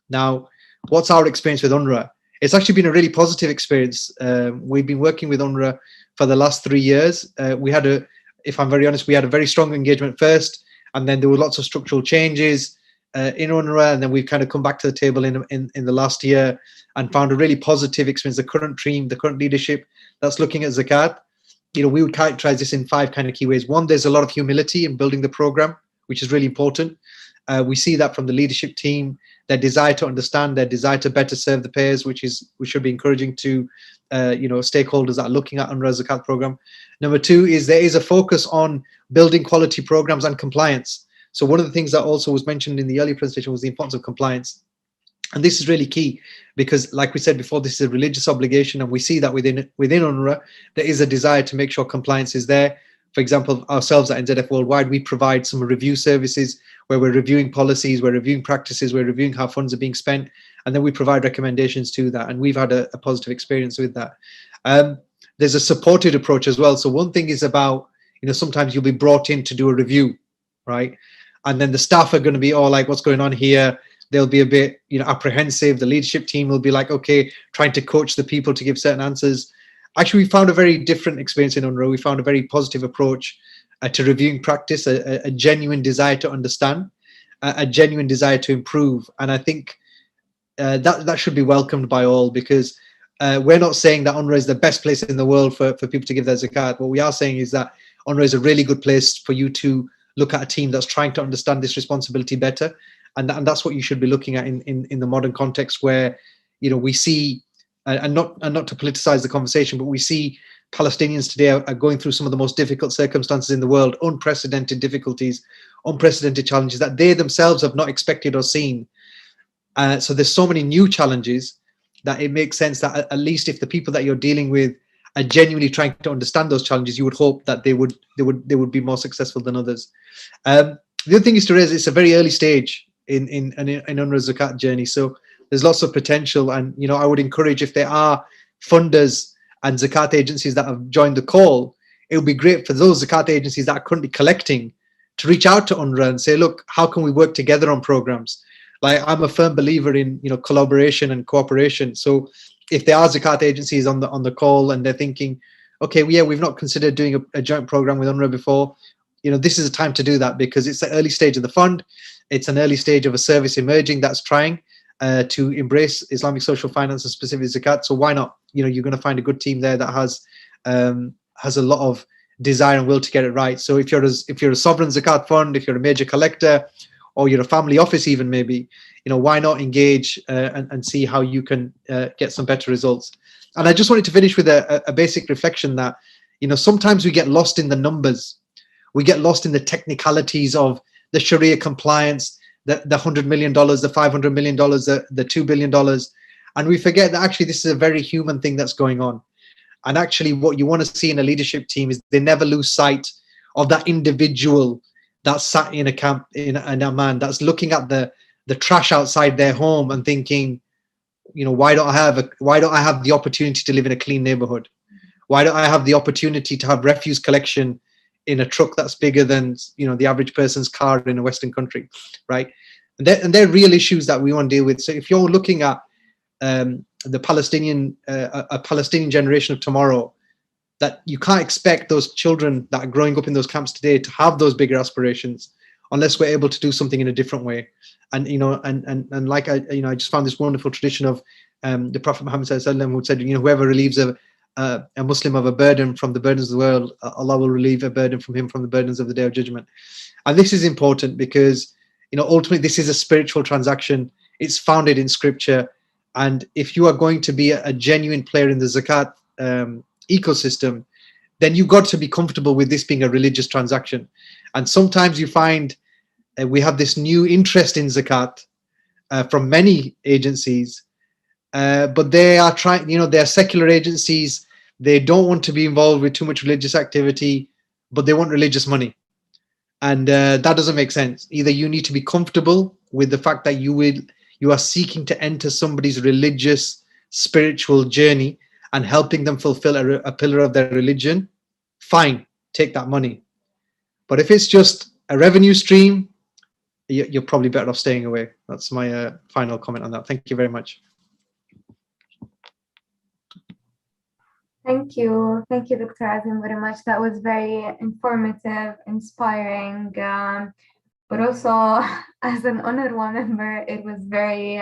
Speaker 1: Now, what's our experience with UNRWA? It's actually been a really positive experience. We've been working with UNRWA for the last 3 years. If I'm very honest, we had a very strong engagement first, and then there were lots of structural changes in UNRWA, and then we've kind of come back to the table in the last year and found a really positive experience. The current team, the current leadership that's looking at zakat, we would characterize this in 5 kind of key ways. One, there's a lot of humility in building the program, which is really important. We see that from the leadership team, their desire to understand, their desire to better serve the payers, which should be encouraging to stakeholders that are looking at UNRWA zakat program. Number 2 is there is a focus on building quality programs and compliance. So one of the things that also was mentioned in the earlier presentation was the importance of compliance. And this is really key because, like we said before, this is a religious obligation, and we see that within UNRWA, there is a desire to make sure compliance is there. For example, ourselves at NZF Worldwide, we provide some review services where we're reviewing policies, we're reviewing practices, we're reviewing how funds are being spent, and then we provide recommendations to that. And we've had a positive experience with that. There's a supported approach as well. So one thing is about, sometimes you'll be brought in to do a review, right? And then the staff are going to be all like, what's going on here? They'll be a bit, apprehensive. The leadership team will be like, okay, trying to coach the people to give certain answers. Actually, we found a very different experience in UNRWA. We found a very positive approach to reviewing practice, a genuine desire to understand, a genuine desire to improve. And I think that should be welcomed by all, because we're not saying that UNRWA is the best place in the world for people to give their zakat. What we are saying is that UNRWA is a really good place for you to look at a team that's trying to understand this responsibility better. And that's what you should be looking at in the modern context, where we see, and not to politicize the conversation, but we see Palestinians today are going through some of the most difficult circumstances in the world, unprecedented difficulties, unprecedented challenges that they themselves have not expected or seen. So there's so many new challenges that it makes sense that at least if the people that you're dealing with are genuinely trying to understand those challenges, you would hope that they would be more successful than others. The other thing is to raise, it's a very early stage in UNRWA's zakat journey, so there's lots of potential. And I would encourage, if there are funders and zakat agencies that have joined the call, it would be great for those zakat agencies that are currently collecting to reach out to UNRWA and say, look, how can we work together on programs? Like, I'm a firm believer in collaboration and cooperation. So if there are zakat agencies on the call and they're thinking, okay, well, yeah, we've not considered doing a joint program with UNRWA before, this is a time to do that, because it's the early stage of the fund. It's an early stage of a service emerging that's trying to embrace Islamic social finance and specifically zakat. So why not? You're going to find a good team there that has a lot of desire and will to get it right. So if you're a sovereign zakat fund, if you're a major collector, or you're a family office even, maybe, why not engage and see how you can get some better results. And I just wanted to finish with a basic reflection that, sometimes we get lost in the numbers. We get lost in the technicalities of the Sharia compliance, the $100 million, the $500 million, the $2 billion. And we forget that actually this is a very human thing that's going on. And actually what you want to see in a leadership team is they never lose sight of that individual that's sat in a camp in Amman, that's looking at the trash outside their home and thinking, why don't I have the opportunity to live in a clean neighborhood? Why don't I have the opportunity to have refuse collection in a truck that's bigger than the average person's car in a Western country, right? And they're real issues that we want to deal with. So if you're looking at the Palestinian a Palestinian generation of tomorrow, that you can't expect those children that are growing up in those camps today to have those bigger aspirations unless we're able to do something in a different way. And and like I just found this wonderful tradition of the Prophet Muhammad ﷺ, who said, whoever relieves a Muslim of a burden from the burdens of the world, Allah will relieve a burden from him from the burdens of the Day of Judgment. And this is important because ultimately this is a spiritual transaction. It's founded in Scripture, and if you are going to be a genuine player in the zakat ecosystem, then you've got to be comfortable with this being a religious transaction. And sometimes you find we have this new interest in zakat from many agencies, but they are trying, they're secular agencies. They don't want to be involved with too much religious activity, but they want religious money. And that doesn't make sense. Either you need to be comfortable with the fact that you are seeking to enter somebody's religious, spiritual journey and helping them fulfill a pillar of their religion, fine, take that money. But if it's just a revenue stream, you're probably better off staying away. That's my final comment on that. Thank you very much.
Speaker 2: Thank you, Dr. Azim, very much. That was very informative, inspiring, but also as an UNRWA member, it was very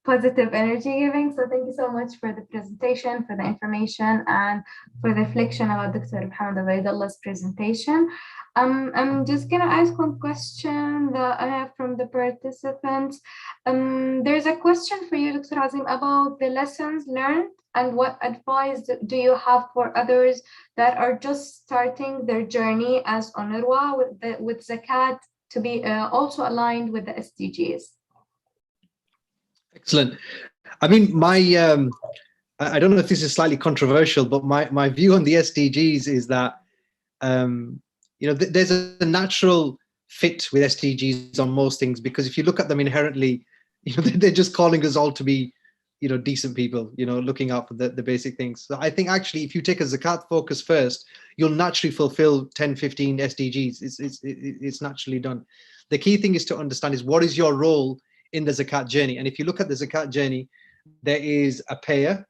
Speaker 2: positive energy giving. So thank you so much for the presentation, for the information, and for the reflection about Dr. Muhammad Ubaidallah's presentation. I'm just gonna ask one question that I have from the participants. There's a question for you, Dr. Azim, about the lessons learned and what advice do you have for others that are just starting their journey as UNRWA with Zakat to be also aligned with the SDGs?
Speaker 1: Excellent. I mean, I don't know if this is slightly controversial, but my view on the SDGs is that there's a natural fit with SDGs on most things, because if you look at them inherently, they're just calling us all to be decent people, looking out for the basic things. So I think actually if you take a zakat focus first, you'll naturally fulfill 10, 15 SDGs. It's naturally done. The key thing is to understand is what is your role in the zakat journey. And if you look at the zakat journey, there is a payer,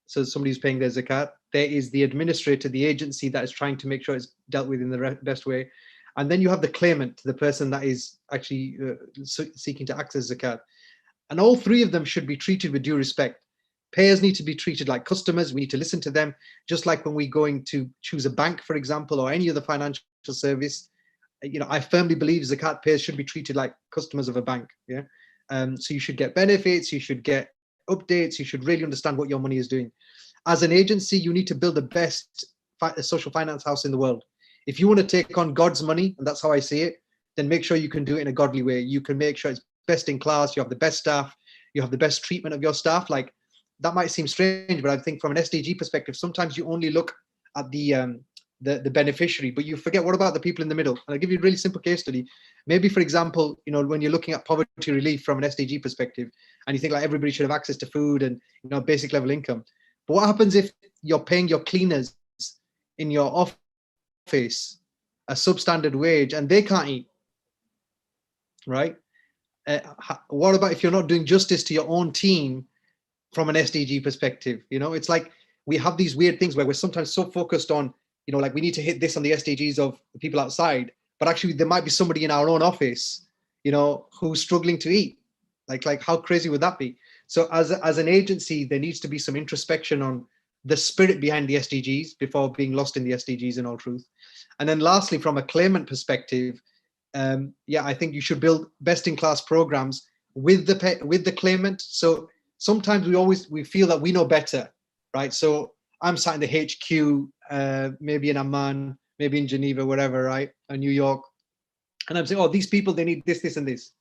Speaker 1: so somebody who's paying their zakat. There is the administrator, the agency that is trying to make sure it's dealt with in the best way. And then you have the claimant, the person that is actually seeking to access zakat. And all three of them should be treated with due respect. Payers need to be treated like customers. We need to listen to them, just like when we're going to choose a bank, for example, or any other financial service. I firmly believe zakat payers should be treated like customers of a bank. Yeah. So you should get benefits, you should get updates, you should really understand what your money is doing. As an agency, you need to build the best social finance house in the world. If you want to take on God's money, and that's how I see it, then make sure you can do it in a godly way. You can make sure it's best in class, you have the best staff, you have the best treatment of your staff. Like, that might seem strange, but I think from an SDG perspective, sometimes you only look at the beneficiary, but you forget, what about the people in the middle? And I'll give you a really simple case study. Maybe, for example, when you're looking at poverty relief from an SDG perspective, and you think like everybody should have access to food and basic level income. But what happens if you're paying your cleaners in your office a substandard wage and they can't eat, right? What about if you're not doing justice to your own team from an SDG perspective? It's like we have these weird things where we're sometimes so focused on, like we need to hit this on the SDGs of the people outside, but actually there might be somebody in our own office, who's struggling to eat. Like how crazy would that be? So as an agency, there needs to be some introspection on the spirit behind the SDGs before being lost in the SDGs in all truth. And then lastly, from a claimant perspective, I think you should build best-in-class programs with the claimant. So sometimes we feel that we know better, right? So I'm sat in the HQ, maybe in Amman, maybe in Geneva, wherever, right, or New York, and I'm saying, oh, these people, they need this, this, and this.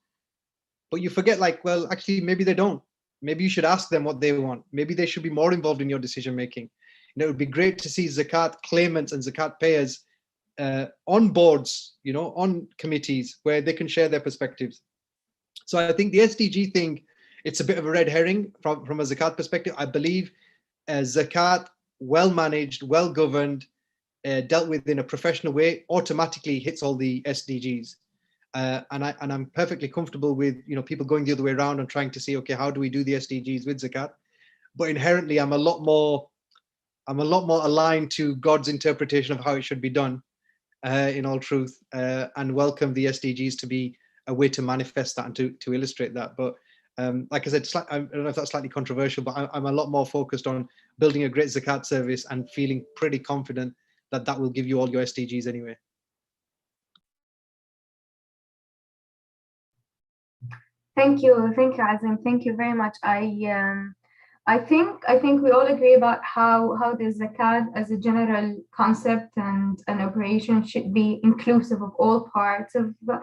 Speaker 1: But you forget, like, well, actually, maybe they don't. Maybe you should ask them what they want. Maybe they should be more involved in your decision making. It would be great to see zakat claimants and zakat payers on boards, on committees where they can share their perspectives. So I think the SDG thing it's a bit of a red herring from a zakat perspective. I believe zakat, well managed, well governed, dealt with in a professional way, automatically hits all the SDGs. And I'm perfectly comfortable with people going the other way around and trying to see, okay, how do we do the SDGs with zakat? But inherently, I'm a lot more aligned to God's interpretation of how it should be done, in all truth, and welcome the SDGs to be a way to manifest that and to illustrate that. But like I said, I don't know if that's slightly controversial, but I'm a lot more focused on building a great zakat service and feeling pretty confident that that will give you all your SDGs anyway.
Speaker 2: Thank you, Azim. Thank you very much. I think we all agree about how the zakat as a general concept and an operation should be inclusive of all parts of the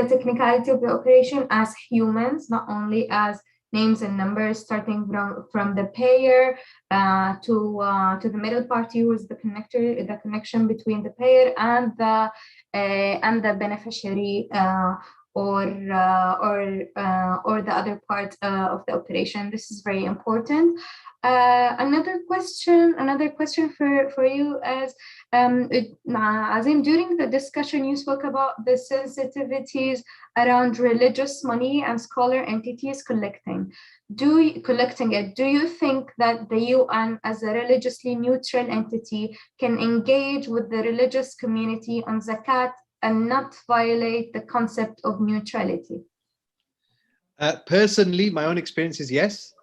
Speaker 2: technicality of the operation as humans, not only as names and numbers, starting from the payer to the middle party, who is the connector, the connection between the payer and the beneficiary. Or the other part of the operation. This is very important. Another question for you is, Azim, during the discussion, you spoke about the sensitivities around religious money and scholar entities collecting it. Do you think that the UN, as a religiously neutral entity, can engage with the religious community on zakat and not violate the concept of neutrality?
Speaker 1: Personally, my own experience is yes.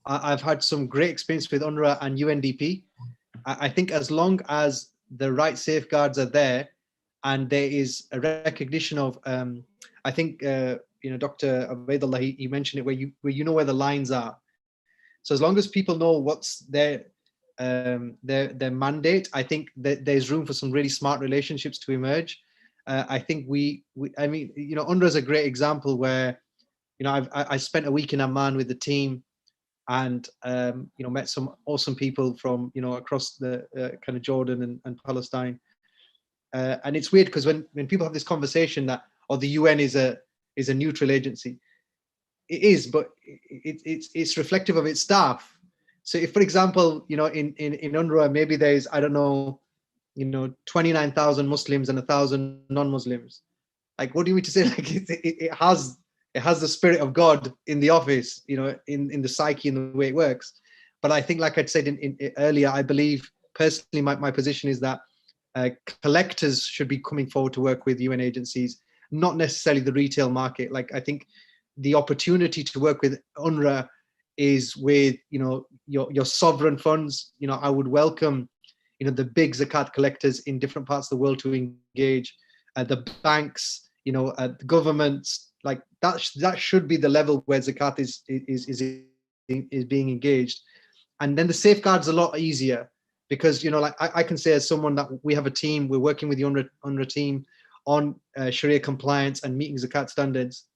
Speaker 1: I've had some great experience with UNRWA and UNDP. I think as long as the right safeguards are there and there is a recognition of, I think, Dr. Ubaidullah, he mentioned it, where you know where the lines are. So as long as people know what's their mandate, I think that there's room for some really smart relationships to emerge. I think I mean, UNRWA is a great example where, I spent a week in Amman with the team and, met some awesome people from, across the kind of Jordan and Palestine. And it's weird because when people have this conversation that, the UN is a neutral agency, it is, but it's reflective of its staff. So if, for example, in UNRWA, maybe there's, I don't know, 29,000 Muslims and 1,000 non-Muslims. Like, what do you mean to say? Like, it has the spirit of God in the office, in the psyche and the way it works. But I think, like I'd said earlier, I believe personally, my position is that collectors should be coming forward to work with UN agencies, not necessarily the retail market. Like, I think the opportunity to work with UNRWA is with, your sovereign funds. I would welcome, the big zakat collectors in different parts of the world to engage, the banks, the governments. Like, that should be the level where zakat is being engaged. And then the safeguards are a lot easier because, like I can say as someone that we have a team, we're working with the UNRWA team on Sharia compliance and meeting zakat standards.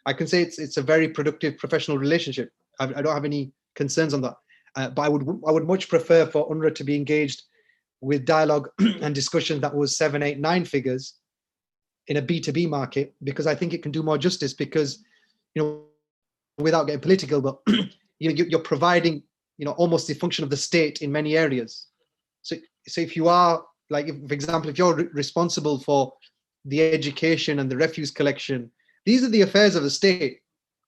Speaker 1: I can say it's a very productive professional relationship. I don't have any concerns on that. But I would much prefer for UNRWA to be engaged with dialogue and discussion that was 7, 8, 9 figures in a B2B market, because I think it can do more justice because, without getting political, but you're providing, almost the function of the state in many areas. So if you are, like, for example, if you're responsible for the education and the refuse collection, these are the affairs of the state,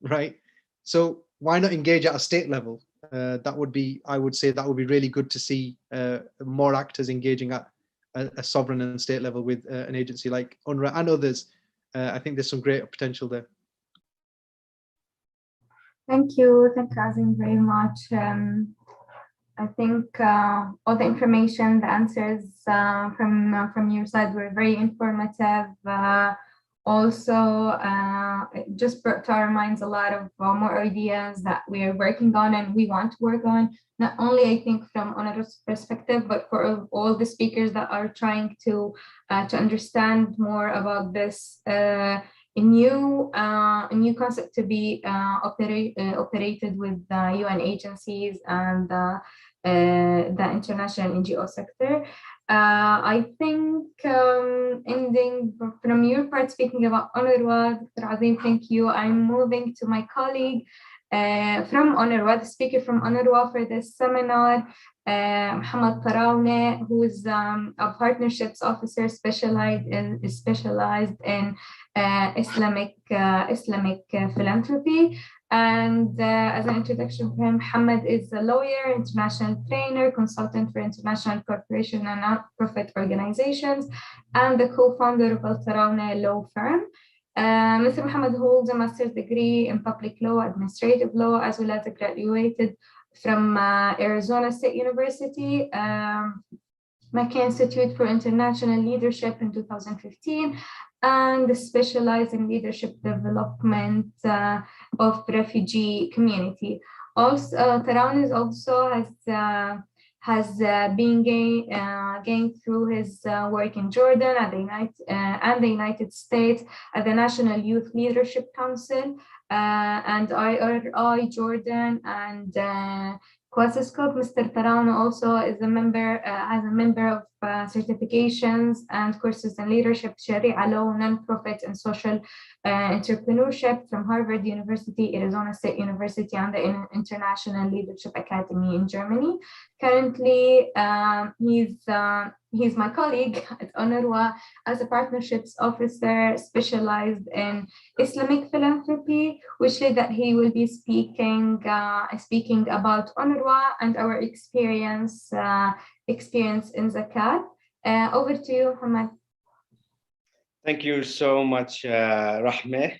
Speaker 1: right? So why not engage at a state level? That would be, I would say, that would be really good to see more actors engaging at a sovereign and state level with an agency like UNRWA and others. I think there's some great potential there.
Speaker 2: Thank you, Azim, very much. I think all the information, the answers from your side were very informative. Also, it just brought to our minds a lot of more ideas that we're working on and we want to work on, not only, I think, from UNRWA's perspective, but for all the speakers that are trying to understand more about this a new concept to be operated with UN agencies and the international NGO sector. I think ending from your part, speaking about UNRWA, Dr. Azim, thank you. I'm moving to my colleague, from UNRWA, the speaker from UNRWA for this seminar, Mohammed Tarawne, who is a partnerships officer specialized in Islamic philanthropy. And as an introduction for him, Mohammed is a lawyer, international trainer, consultant for international corporation and non-profit organizations, and the co-founder of Al Tarawne law firm. Mr. Mohammed holds a master's degree in public law, administrative law, as well as graduated from Arizona State University, Mackay Institute for International Leadership in 2015, and specialized in leadership development of refugee community. Also, Tarawne also has been gained through his work in Jordan and the United States at the National Youth Leadership Council and IRI Jordan and Quasiscope. Mr. Tarawne also is a member, of certifications and courses in leadership, Sharia law, non-profit, and social entrepreneurship from Harvard University, Arizona State University, and the International Leadership Academy in Germany. Currently, he's my colleague at UNRWA as a partnerships officer specialized in Islamic philanthropy, which is that he will be speaking about UNRWA and our experience in Zakat. Over to you, Mohammed.
Speaker 5: Thank you so much, Rahmeh.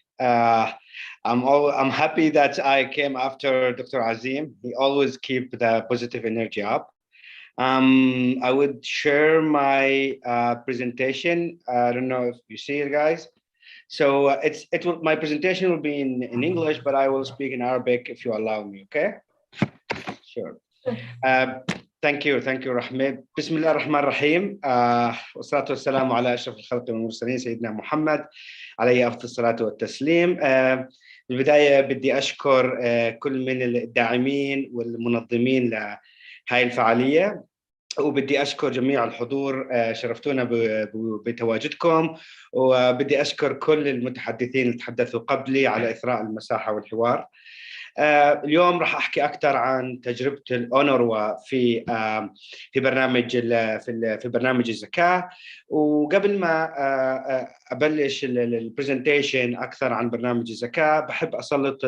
Speaker 5: I'm happy that I came after Dr. Azim. He always keep the positive energy up. I would share my presentation. I don't know if you see it, guys. So my presentation will be in English, but I will speak in Arabic if you allow me. Okay? Sure. Thank you, Rahmeh. بسم الله الرحمن الرحيم. والصلاة والسلام على أشرف الخلق والمرسلين سيدنا محمد عليه أفضل الصلاة والتسليم. بالبداية بدي أشكر كل من الداعمين والمنظمين لهاي الفعالية، وبدي أشكر جميع الحضور، شرفتونا بتواجدكم، وبدي أشكر كل المتحدثين اللي تحدثوا قبلي على إثراء المساحة والحوار. اليوم راح أحكي أكثر عن تجربة الأونروا في برنامج الزكاة. وقبل ما أبلش البرزنتيشن أكثر عن برنامج الزكاة، بحب أسلط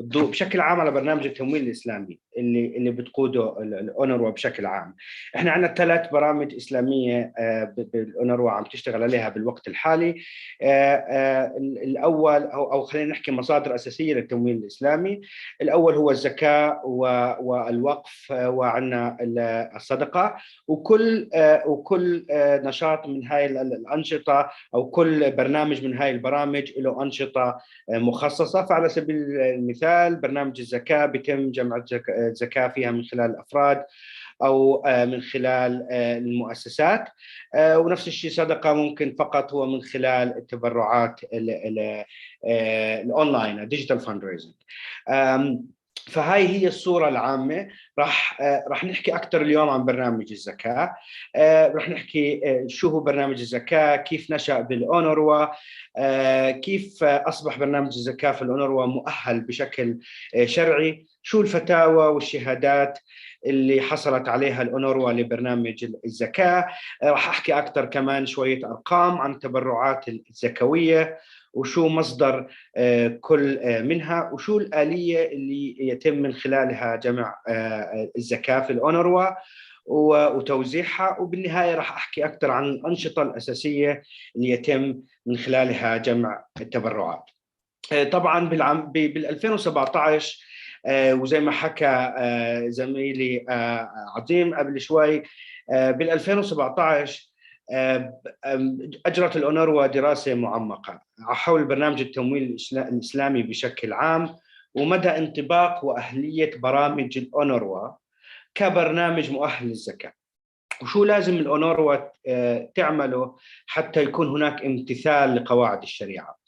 Speaker 5: الضوء بشكل عام على برنامج التمويل الإسلامي اللي بتقوده الأونروا بشكل عام. إحنا عندنا 3 برامج إسلامية بالأونروا عم تشتغل عليها بالوقت الحالي. الأول أو خلينا نحكي مصادر أساسية للتمويل الإسلامي. الأول هو الزكاة والوقف، وعندنا الصدقة، وكل نشاط من هاي الأنشطة أو كل برنامج من هاي البرامج له أنشطة مخصصة. فعلى سبيل المثال برنامج الزكاة بيتم جمع الزكاة فيها من خلال الأفراد أو من خلال المؤسسات، ونفس الشيء صدقة ممكن فقط هو من خلال التبرعات الأونلاين ديجيتال فاندريزنج. فهاي هي الصورة العامة. راح نحكي أكثر اليوم عن برنامج الزكاة. راح نحكي شو هو برنامج الزكاة، كيف نشأ بالأونروا، كيف أصبح برنامج الزكاة في الأونروا مؤهل بشكل شرعي، شو الفتاوى والشهادات اللي حصلت عليها الأونروا لبرنامج الزكاة. راح أحكي أكثر كمان شوية أرقام عن التبرعات الزكوية، وشو مصدر كل منها، وشو الآلية اللي يتم من خلالها جمع الزكاة في الأونروا وتوزيعها. وبالنهاية راح أحكي أكثر عن الأنشطة الأساسية اللي يتم من خلالها جمع التبرعات. طبعا بال 2017 وزي ما حكى زميلي عظيم قبل شوي، بال 2017 أجرت الأونروا دراسة معمقة حول برنامج التمويل الإسلامي بشكل عام، ومدى انطباق وأهلية برامج الأونروا كبرنامج مؤهل للزكاة، وشو لازم الأونروا تعمله حتى يكون هناك امتثال لقواعد الشريعة.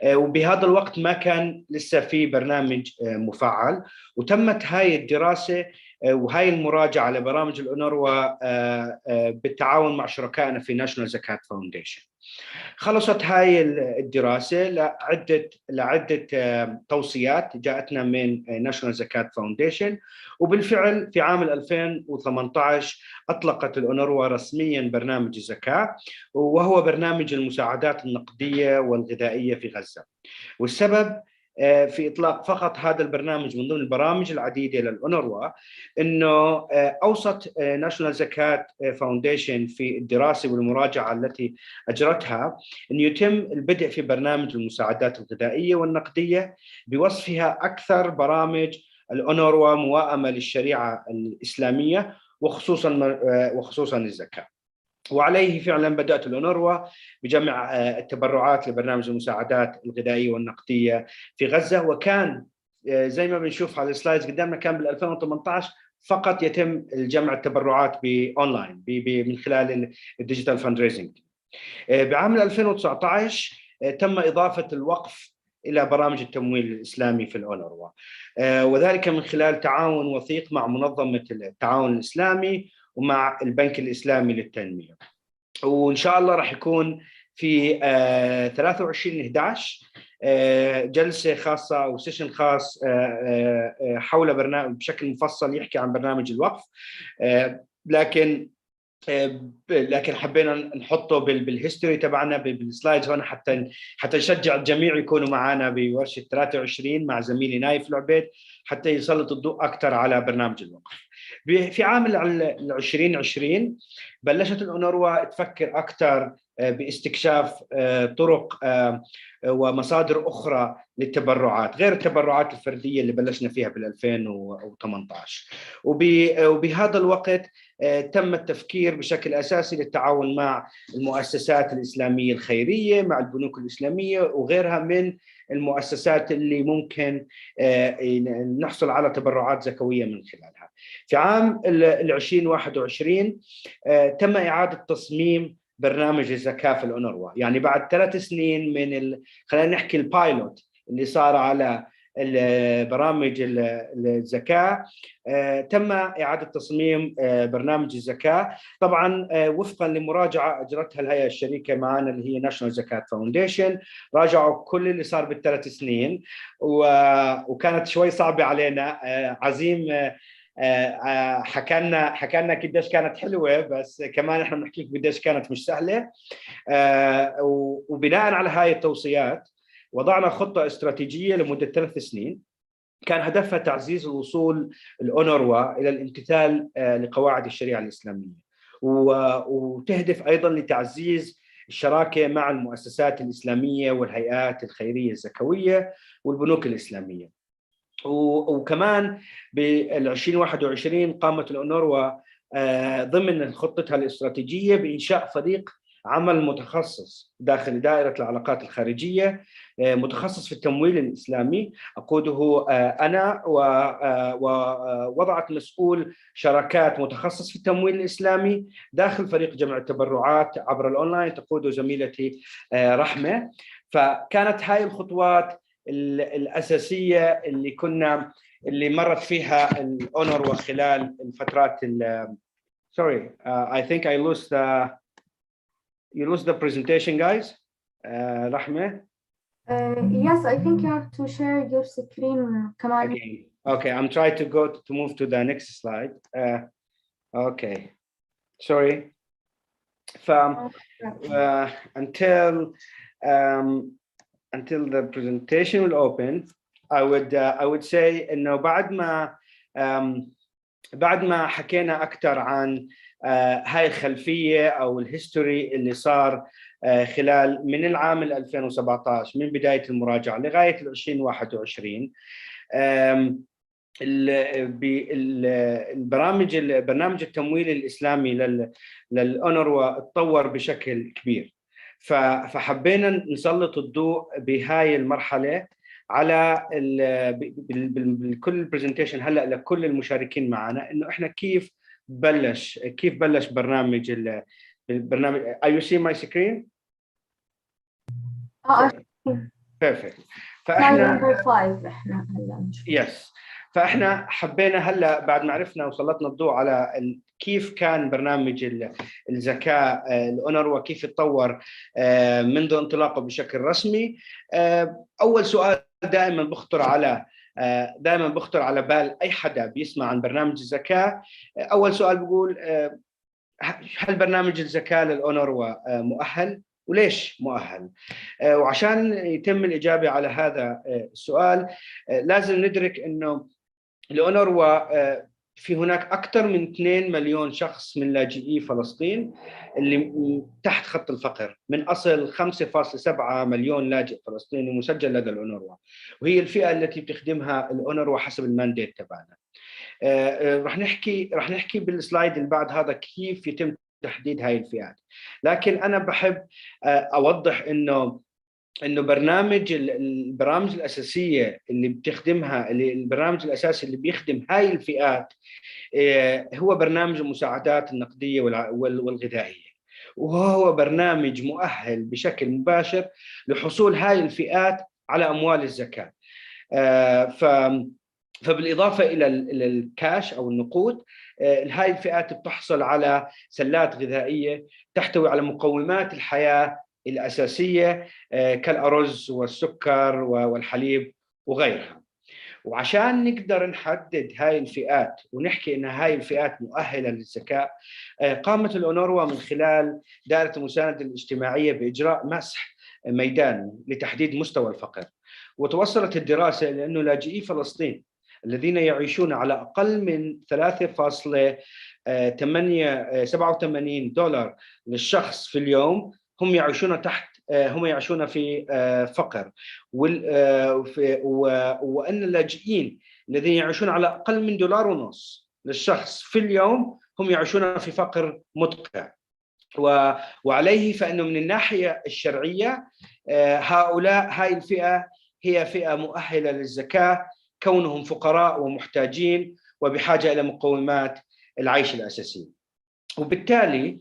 Speaker 5: وبهذا الوقت ما كان لسه في برنامج مفعل، وتمت هاي الدراسة وهي المراجعة لبرامج الأونروا بالتعاون مع شركائنا في ناشونال زكاة فاونديشن. خلصت هاي الدراسة لعدة توصيات جاءتنا من ناشونال زكاة فاونديشن، وبالفعل في عام 2018 أطلقت الأونروا رسميا برنامج الزكاة، وهو برنامج المساعدات النقدية والغذائية في غزة. والسبب في إطلاق فقط هذا البرنامج من ضمن البرامج العديدة للأونروا أنه أوصت ناشونال زكاة فاونديشن في الدراسة والمراجعة التي أجرتها أن يتم البدء في برنامج المساعدات الغذائية والنقدية بوصفها أكثر برامج الأونروا موائمة للشريعة الإسلامية وخصوصا الزكاة. وعليه فعلا بدأت الأونروا بجمع التبرعات لبرنامج المساعدات الغذائية والنقدية في غزة، وكان زي ما بنشوف على السلايدز قدامنا كان بال 2018 فقط يتم الجمع التبرعات بأونلاين من خلال الديجيتال فاندريزنج. بعام 2019 تم إضافة الوقف إلى برامج التمويل الإسلامي في الأونروا، وذلك من خلال تعاون وثيق مع منظمة التعاون الإسلامي ومع البنك الإسلامي للتنمية. وإن شاء الله راح يكون في 23/11 جلسة خاصة أو سيشن خاص حول برنامج بشكل مفصل يحكي عن برنامج الوقف، لكن حبينا نحطه بالهيستوري تبعنا بالسلايدز هون حتى نشجع الجميع يكونوا معنا بورشة 23 مع زميلي نايف العبيد حتى يسلط الضوء أكثر على برنامج الوقف. في عام 2020 بلشت الأونروا تفكر أكثر باستكشاف طرق ومصادر أخرى للتبرعات غير التبرعات الفردية اللي بلشنا فيها بال 2018. وبهذا الوقت تم التفكير بشكل أساسي للتعاون مع المؤسسات الإسلامية الخيرية، مع البنوك الإسلامية وغيرها من المؤسسات اللي ممكن نحصل على تبرعات زكوية من خلالها. في عام 2021 تم إعادة تصميم برنامج الزكاة في الأونروا، يعني بعد 3 سنين من خلينا نحكي البايلوت اللي صار على برامج الزكاة، تم إعادة تصميم برنامج الزكاة طبعا وفقا لمراجعة أجرتها الهيئة الشريكة معنا اللي هي ناشونال زكاة فاونديشن. راجعوا كل اللي صار بال3 سنين وكانت شوي صعبة علينا. عظيم حكالنا قديش كانت حلوة، بس كمان احنا بنحكي لك قديش كانت مش سهلة. وبناء على هاي التوصيات وضعنا خطة استراتيجية لمدة 3 سنين كان هدفها تعزيز الوصول الأونروا إلى الامتثال لقواعد الشريعة الإسلامية، وتهدف أيضا لتعزيز الشراكة مع المؤسسات الإسلامية والهيئات الخيرية الزكوية والبنوك الإسلامية. وكمان بال 2021 قامت الأونروا ضمن خطتها الاستراتيجية بإنشاء فريق عمل متخصص داخل دائرة العلاقات الخارجية متخصص في التمويل الإسلامي أقوده أنا، ووضعت مسؤول شراكات متخصص في التمويل الإسلامي داخل فريق جمع التبرعات عبر الأونلاين تقوده زميلتي رحمة. فكانت هاي الخطوات الأساسية اللي مرت فيها الأونروا خلال الفترات sorry I think you lost the presentation guys. رحمة.
Speaker 2: Yes, I think you have to share your screen كمان.
Speaker 5: Okay, I'm trying to move to the next slide. Okay, sorry. Until the presentation will open, I would say إنه بعد ما حكينا أكثر عن هاي الخلفية أو الهيستوري اللي صار خلال من العام 2017 من بداية المراجعة لغاية 2021، برنامج التمويل الإسلامي للأونروا اتطور بشكل كبير. فحبينا نسلط الضوء بهاي المرحلة على كل البرزنتيشن هلا لكل المشاركين معنا انه احنا كيف بلش برنامج البرنامج. Are you seeing my screen? Perfect. فاحنا
Speaker 2: number 5 احنا هلا
Speaker 5: yes. فاحنا حبينا هلا بعد ما عرفنا وسلطنا الضوء على كيف كان برنامج الزكاة الأونروا كيف يتطور منذ انطلاقه بشكل رسمي. أول سؤال دائما بخطر على بال أي حدا بيسمع عن برنامج الزكاة. أول سؤال بقول هل برنامج الزكاة للأونروا مؤهل؟ وليش مؤهل؟ وعشان يتم الإجابة على هذا السؤال لازم ندرك أنه الأونروا في هناك أكثر من 2 مليون شخص من لاجئي فلسطين اللي تحت خط الفقر من أصل 5.7 مليون لاجئ فلسطيني مسجل لدى الأونروا، وهي الفئة التي بتخدمها الأونروا حسب المانديت تبعنا. رح نحكي بالسلايد اللي بعد هذا كيف يتم تحديد هاي الفئات، لكن أنا بحب أوضح إنه البرامج الأساسية اللي بتخدمها، البرنامج الأساسي اللي بيخدم هاي الفئات هو برنامج المساعدات النقدية والغذائية، وهو برنامج مؤهل بشكل مباشر لحصول هاي الفئات على أموال الزكاة. فبالإضافة إلى الكاش أو النقود، هاي الفئات بتحصل على سلات غذائية تحتوي على مقومات الحياة الأساسية كالأرز والسكر والحليب وغيرها. وعشان نقدر نحدد هاي الفئات ونحكي إن هاي الفئات مؤهلة للزكاة، قامت الأونروا من خلال دائرة المساندة الاجتماعية بإجراء مسح ميداني لتحديد مستوى الفقر. وتوصلت الدراسة إلى أنه لاجئي فلسطين الذين يعيشون على أقل من 3.87 دولار للشخص في اليوم هم يعيشون في فقر، وأن اللاجئين الذين يعيشون على أقل من $1.50 للشخص في اليوم هم يعيشون في فقر مدقع. وعليه فإنه من الناحية الشرعية هاي الفئة هي فئة مؤهلة للزكاة كونهم فقراء ومحتاجين وبحاجة إلى مقومات العيش الأساسية. وبالتالي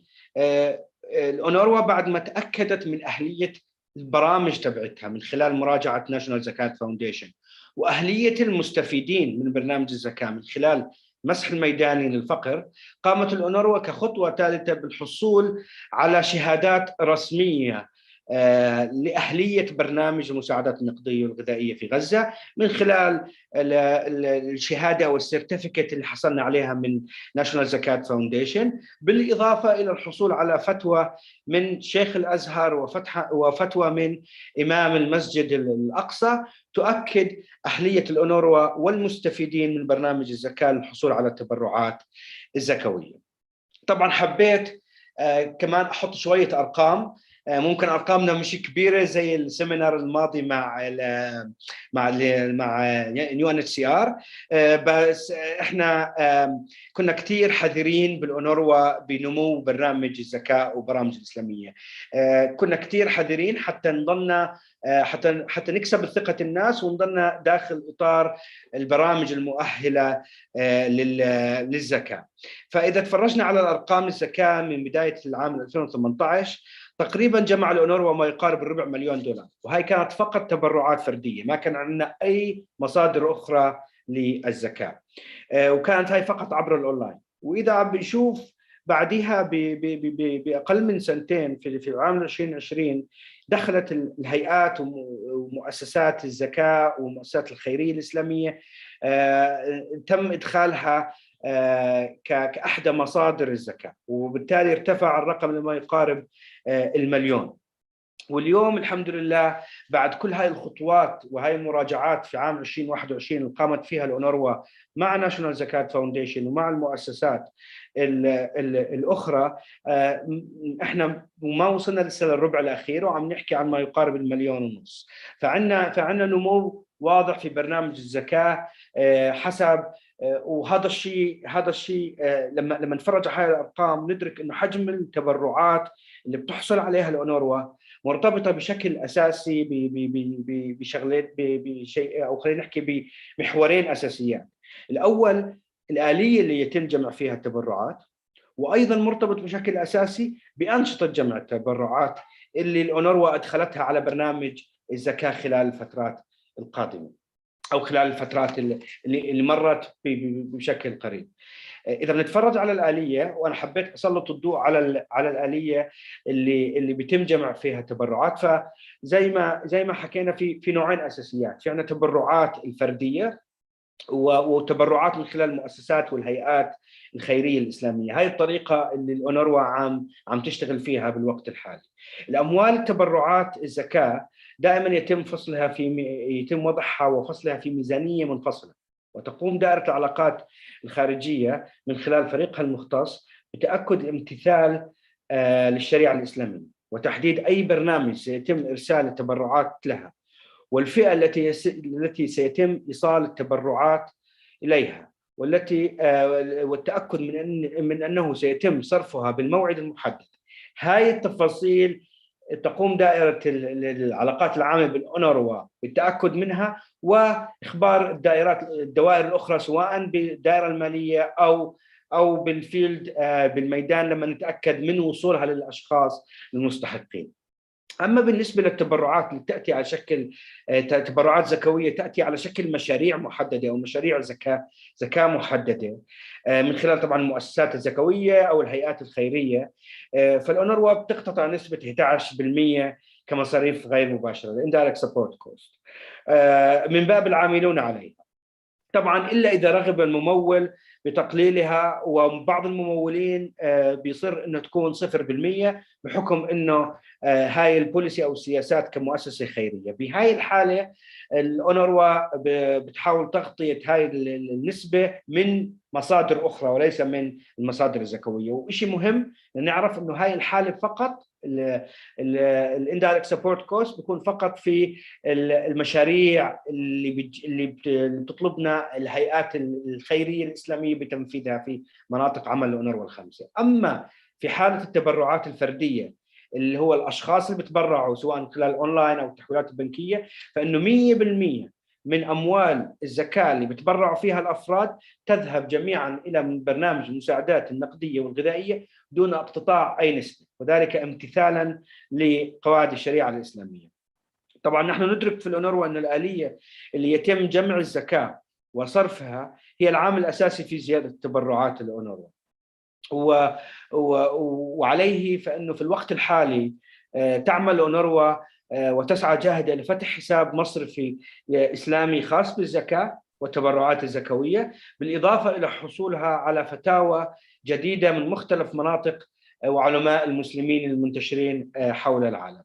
Speaker 5: الأونروا بعد ما تأكدت من أهلية البرامج تبعتها من خلال مراجعة ناشونال زكاة فاونديشن وأهلية المستفيدين من برنامج الزكاة من خلال مسح الميداني للفقر، قامت الأونروا كخطوة ثالثة بالحصول على شهادات رسمية لأهلية برنامج المساعدات النقدية والغذائية في غزة من خلال الشهادة والسيرتيفيكت اللي حصلنا عليها من ناشونال زكاة فاونديشن، بالإضافة إلى الحصول على فتوى من شيخ الأزهر وفتوى من إمام المسجد الأقصى تؤكد أهلية الأونروا والمستفيدين من برنامج الزكاة للحصول على التبرعات الزكوية. طبعا حبيت كمان أحط شوية أرقام، ممكن ارقامنا مش كبيره زي السيمينار الماضي مع UNHCR، بس احنا كنا كثير حذرين بالأونروا بنمو برنامج الزكاة وبرامج الإسلامية. كنا كثير حذرين حتى نضلنا حتى نكسب ثقة الناس ونضلنا داخل إطار البرامج المؤهلة للزكاة. فإذا تفرجنا على الأرقام الزكاة من بداية العام 2018 تقريبا جمع الأونروا ما يقارب $250,000,000، وهي كانت فقط تبرعات فردية، ما كان عندنا أي مصادر أخرى للزكاة، وكانت هاي فقط عبر الأونلاين. وإذا بنشوف بعدها بأقل من سنتين في العام 2020 دخلت الهيئات ومؤسسات الزكاة ومؤسسات الخيرية الإسلامية، تم إدخالها كأحدى مصادر الزكاة، وبالتالي ارتفع الرقم لما يقارب 1,000,000. واليوم الحمد لله بعد كل هاي الخطوات وهاي المراجعات في عام 2021 اللي قامت فيها الأونروا مع ناشونال زكاة فاونديشن ومع المؤسسات الأخرى، احنا ما وصلنا لسه للربع الأخير وعم نحكي عن ما يقارب 1,500,000. فعنا نمو واضح في برنامج الزكاة حسب، وهذا الشيء لما نتفرج على هاي الأرقام ندرك إنه حجم التبرعات اللي بتحصل عليها الأونروا مرتبطة بشكل أساسي بشغلات بشيء، أو خلينا نحكي بمحورين أساسيين. الأول الآلية اللي يتم جمع فيها التبرعات، وأيضا مرتبط بشكل أساسي بأنشطة جمع التبرعات اللي الأونروا أدخلتها على برنامج الزكاة خلال الفترات القادمة. أو خلال الفترات اللي مرت بشكل قريب. إذا بنتفرج على الآلية، وأنا حبيت أسلط الضوء على الآلية اللي بيتم جمع فيها تبرعات، فزي ما حكينا في نوعين أساسيات، في عندنا تبرعات الفردية وتبرعات من خلال المؤسسات والهيئات الخيرية الإسلامية. هاي الطريقة اللي الأونروا عم تشتغل فيها بالوقت الحالي. الأموال التبرعات الزكاة دائما يتم وضعها وفصلها في ميزانية منفصلة، وتقوم دائرة العلاقات الخارجية من خلال فريقها المختص بتأكد الامتثال للشريعة الإسلامية، وتحديد أي برنامج سيتم إرسال التبرعات لها، والفئة التي سيتم إيصال التبرعات إليها، والتأكد من أنه سيتم صرفها بالموعد المحدد. هاي التفاصيل تقوم دائرة العلاقات العامة بالأونروا بالتأكد منها، وإخبار الدوائر الأخرى سواء بالدائرة المالية أو بالفيلد بالميدان لما نتأكد من وصولها للأشخاص المستحقين. أما بالنسبة للتبرعات اللي تأتي على شكل تبرعات زكوية، تأتي على شكل مشاريع محددة أو مشاريع زكاة محددة من خلال طبعا المؤسسات الزكوية أو الهيئات الخيرية، فالأونروا بتقتطع نسبة 11% كمصاريف غير مباشرة Indirect Support Cost من باب العاملون عليها، طبعا إلا إذا رغب الممول بتقليلها، وبعض الممولين بيصير إنه تكون 0% بحكم إنه هاي البوليسي أو السياسات كمؤسسة خيرية. بهاي الحالة الأونروا بتحاول تغطية هاي النسبة من مصادر أخرى وليس من المصادر الزكوية. وشيء مهم نعرف إنه هاي الحالة فقط الاندايركت سبورت كوست بيكون فقط في المشاريع اللي بتطلبنا الهيئات الخيريه الاسلاميه بتنفيذها في مناطق عمل الأونروا الخمسه. اما في حاله التبرعات الفرديه اللي هو الاشخاص اللي بتبرعوا سواء خلال اونلاين او التحويلات البنكيه، فانه 100% من اموال الزكاه اللي بتبرعوا فيها الافراد تذهب جميعا الى برنامج المساعدات النقديه والغذائيه دون اقتطاع اي نسبه، وذلك امتثالا لقواعد الشريعه الاسلاميه. طبعا نحن ندرك في الأونروا ان الآلية اللي يتم جمع الزكاه وصرفها هي العامل الاساسي في زياده تبرعات الأونروا، وعليه فانه في الوقت الحالي تعمل الأونروا وتسعى جاهدة لفتح حساب مصرفي إسلامي خاص بالزكاة والتبرعات الزكوية، بالإضافة إلى حصولها على فتاوى جديدة من مختلف مناطق وعلماء المسلمين المنتشرين حول العالم.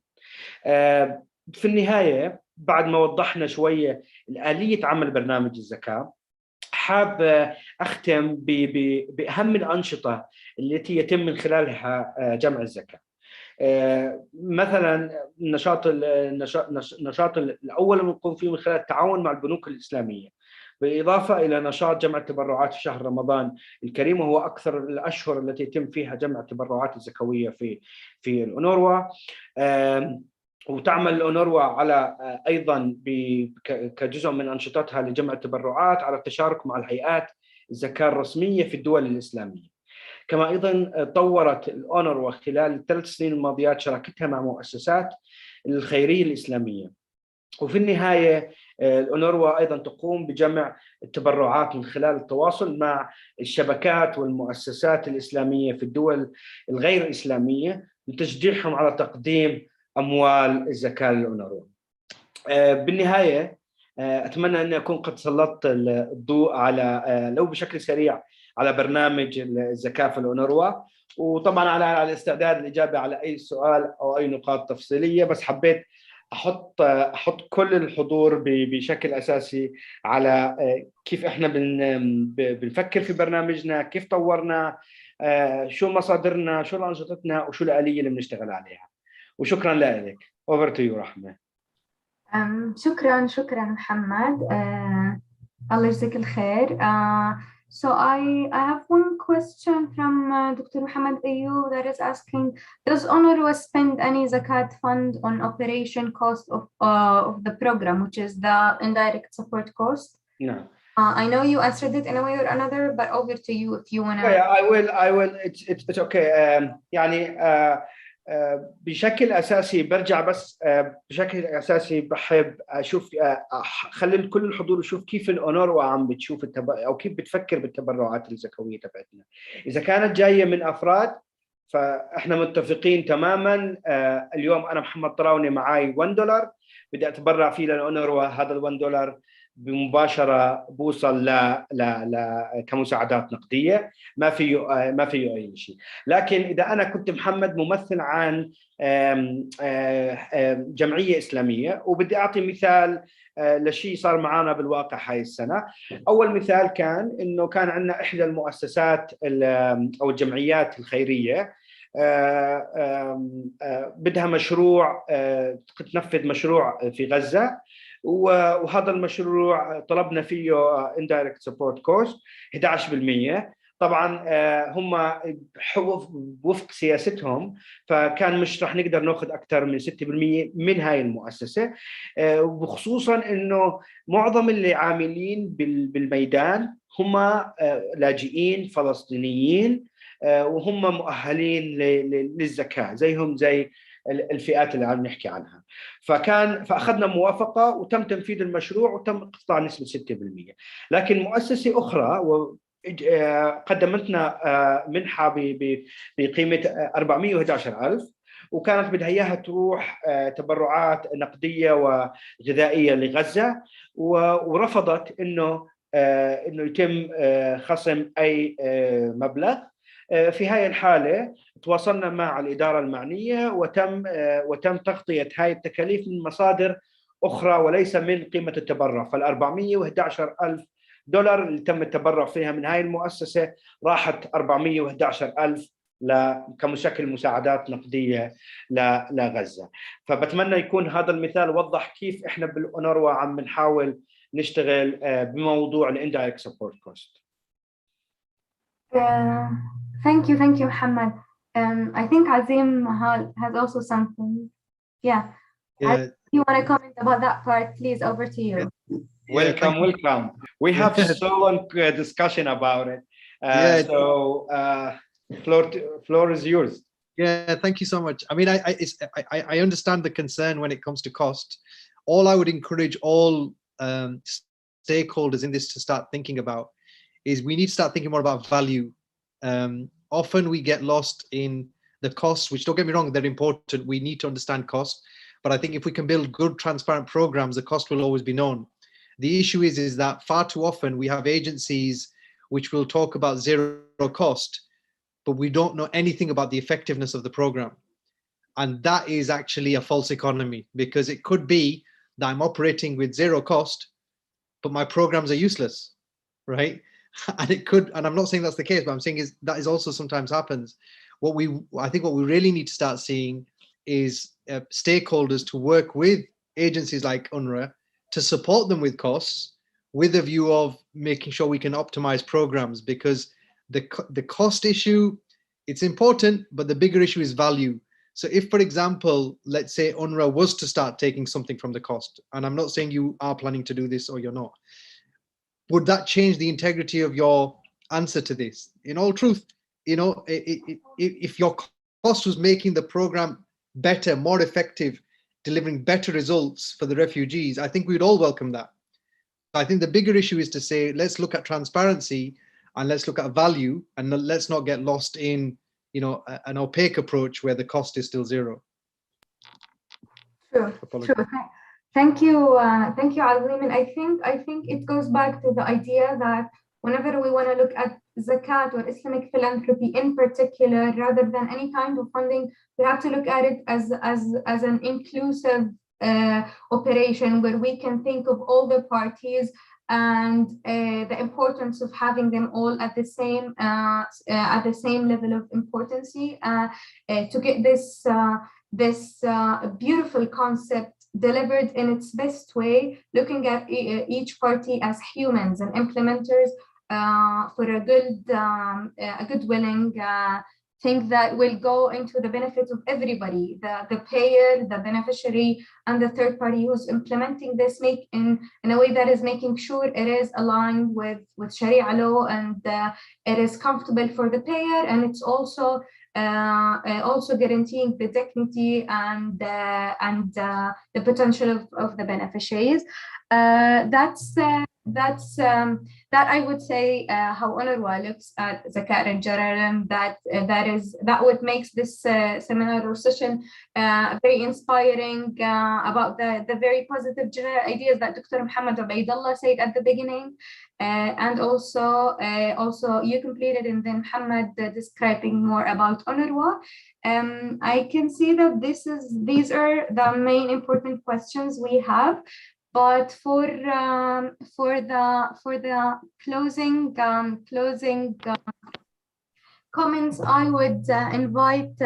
Speaker 5: في النهاية بعد ما وضحنا شوية آلية عمل برنامج الزكاة، حاب أختم بأهم الأنشطة التي يتم من خلالها جمع الزكاة. مثلا النشاط الأول اللي نقوم فيه من خلال التعاون مع البنوك الإسلامية، بالإضافة إلى نشاط جمع التبرعات في شهر رمضان الكريم، وهو أكثر الأشهر التي يتم فيها جمع التبرعات الزكوية في الأونروا. وتعمل الأونروا على أيضا كجزء من أنشطتها لجمع التبرعات على التشارك مع الهيئات الزكاة الرسمية في الدول الإسلامية. كما أيضا طورت الأونروا خلال ال3 سنين الماضيات شراكتها مع مؤسسات الخيرية الإسلامية. وفي النهاية الأونروا أيضا تقوم بجمع التبرعات من خلال التواصل مع الشبكات والمؤسسات الإسلامية في الدول الغير إسلامية لتشجيعهم على تقديم أموال الزكاة للأونروا. بالنهاية أتمنى أن أكون قد سلطت الضوء على لو بشكل سريع على برنامج الزكاة في الأونروا، وطبعا على الاستعداد للإجابة على أي سؤال أو أي نقاط تفصيلية، بس حبيت أحط كل الحضور بشكل أساسي على كيف إحنا بنفكر في برنامجنا، كيف طورنا، شو مصادرنا، شو أنشطتنا، وشو الآلية اللي بنشتغل عليها. وشكرا لك. Over to you رحمة.
Speaker 2: شكرا محمد. الله يجزيك الخير. So I have one question from Dr. Muhammad Ayoub that is asking, does UNRWA spend any Zakat fund on operation cost of the program, which is the indirect support cost?
Speaker 5: No.
Speaker 2: I know you answered it in a way or another, but over to you if you want to.
Speaker 5: Yeah, I will. It's okay. يعني بشكل اساسي برجع بس بشكل اساسي بحب اشوف خلي كل الحضور يشوف كيف الأونروا عم بتشوف او كيف بتفكر بالتبرعات الزكويه تبعتنا. اذا كانت جايه من افراد فاحنا متفقين تماما. اليوم انا محمد طراوني معي $1 بدي اتبرع فيه للأونروا، هذا $1 بمباشره بوصل كمساعدات نقديه، ما فيه اي شيء. لكن اذا انا كنت محمد ممثل عن جمعيه اسلاميه وبدي اعطي مثال لشيء صار معنا بالواقع هاي السنه. اول مثال كان انه كان عندنا احدى المؤسسات او الجمعيات الخيريه بدها مشروع تنفذ مشروع في غزه، وهذا المشروع طلبنا فيه indirect support cost 11%. طبعا هم وفق سياستهم فكان مش رح نقدر ناخذ اكثر من 6% من هاي المؤسسه، وخصوصا انه معظم اللي عاملين بالميدان هم لاجئين فلسطينيين وهم مؤهلين للزكاه زيهم زي الفئات اللي عم نحكي عنها. فاخذنا موافقه وتم تنفيذ المشروع وتم اقتطاع نسبه 6%. لكن مؤسسه اخرى قدمتنا منحه بقيمه 411,000 وكانت بدها اياها تروح تبرعات نقديه وغذائيه لغزه، ورفضت انه يتم خصم اي مبلغ. في هاي الحالة تواصلنا مع الإدارة المعنية وتم تغطية هاي التكاليف من مصادر أخرى وليس من قيمة التبرع. $411,000 اللي تم التبرع فيها من هاي المؤسسة راحت 411,000 كمشكل مساعدات نقدية لغزة. فبتمنى يكون هذا المثال وضح كيف إحنا بالأونروا عم نحاول نشتغل بموضوع الindirect support cost.
Speaker 2: Thank you, Muhammad. I think Azim has also something. Yeah. You want to comment about that part? Please, over to you.
Speaker 5: Welcome. We have so long discussion about it. Floor is yours.
Speaker 1: Yeah, thank you so much. I mean, I understand the concern when it comes to cost. All I would encourage all stakeholders in this to start thinking about is we need to start thinking more about value. Often we get lost in the costs, which, don't get me wrong, they're important. We need to understand cost. But I think if we can build good, transparent programs, the cost will always be known. The issue is that far too often we have agencies which will talk about zero cost, but we don't know anything about the effectiveness of the program. And that is actually a false economy, because it could be that I'm operating with zero cost, but my programs are useless, right? And it could, and I'm not saying that's the case, but I'm saying is that is also sometimes happens. I think what we really need to start seeing is stakeholders to work with agencies like UNRWA to support them with costs, with a view of making sure we can optimize programs, because the cost issue, it's important, but the bigger issue is value. So if, for example, let's say UNRWA was to start taking something from the cost, and I'm not saying you are planning to do this or you're not, would that change the integrity of your answer to this? In all truth, if your cost was making the program better, more effective, delivering better results for the refugees, I think we'd all welcome that. I think the bigger issue is to say, let's look at transparency and let's look at value, and let's not get lost in, an opaque approach where the cost is still zero.
Speaker 2: True. Thank you, Azim. And I think it goes back to the idea that whenever we want to look at Zakat or Islamic philanthropy in particular, rather than any kind of funding, we have to look at it as an inclusive operation where we can think of all the parties and the importance of having them all at the same level of importance to get this beautiful concept delivered in its best way, looking at each party as humans and implementers for a good willing thing that will go into the benefit of everybody, the payer, the beneficiary, and the third party who's implementing this in a way that is making sure it is aligned with Sharia law, and it is comfortable for the payer, and it's also also guaranteeing the dignity and the potential of the beneficiaries. That I would say how UNRWA looks at Zakat in general, and that what makes this seminar or session very inspiring about the very positive general ideas that Dr. Muhammad Ubaidullah said at the beginning, and also you completed and then Muhammad describing more about UNRWA. I can see that these are the main important questions we have. But for the closing comments, I would invite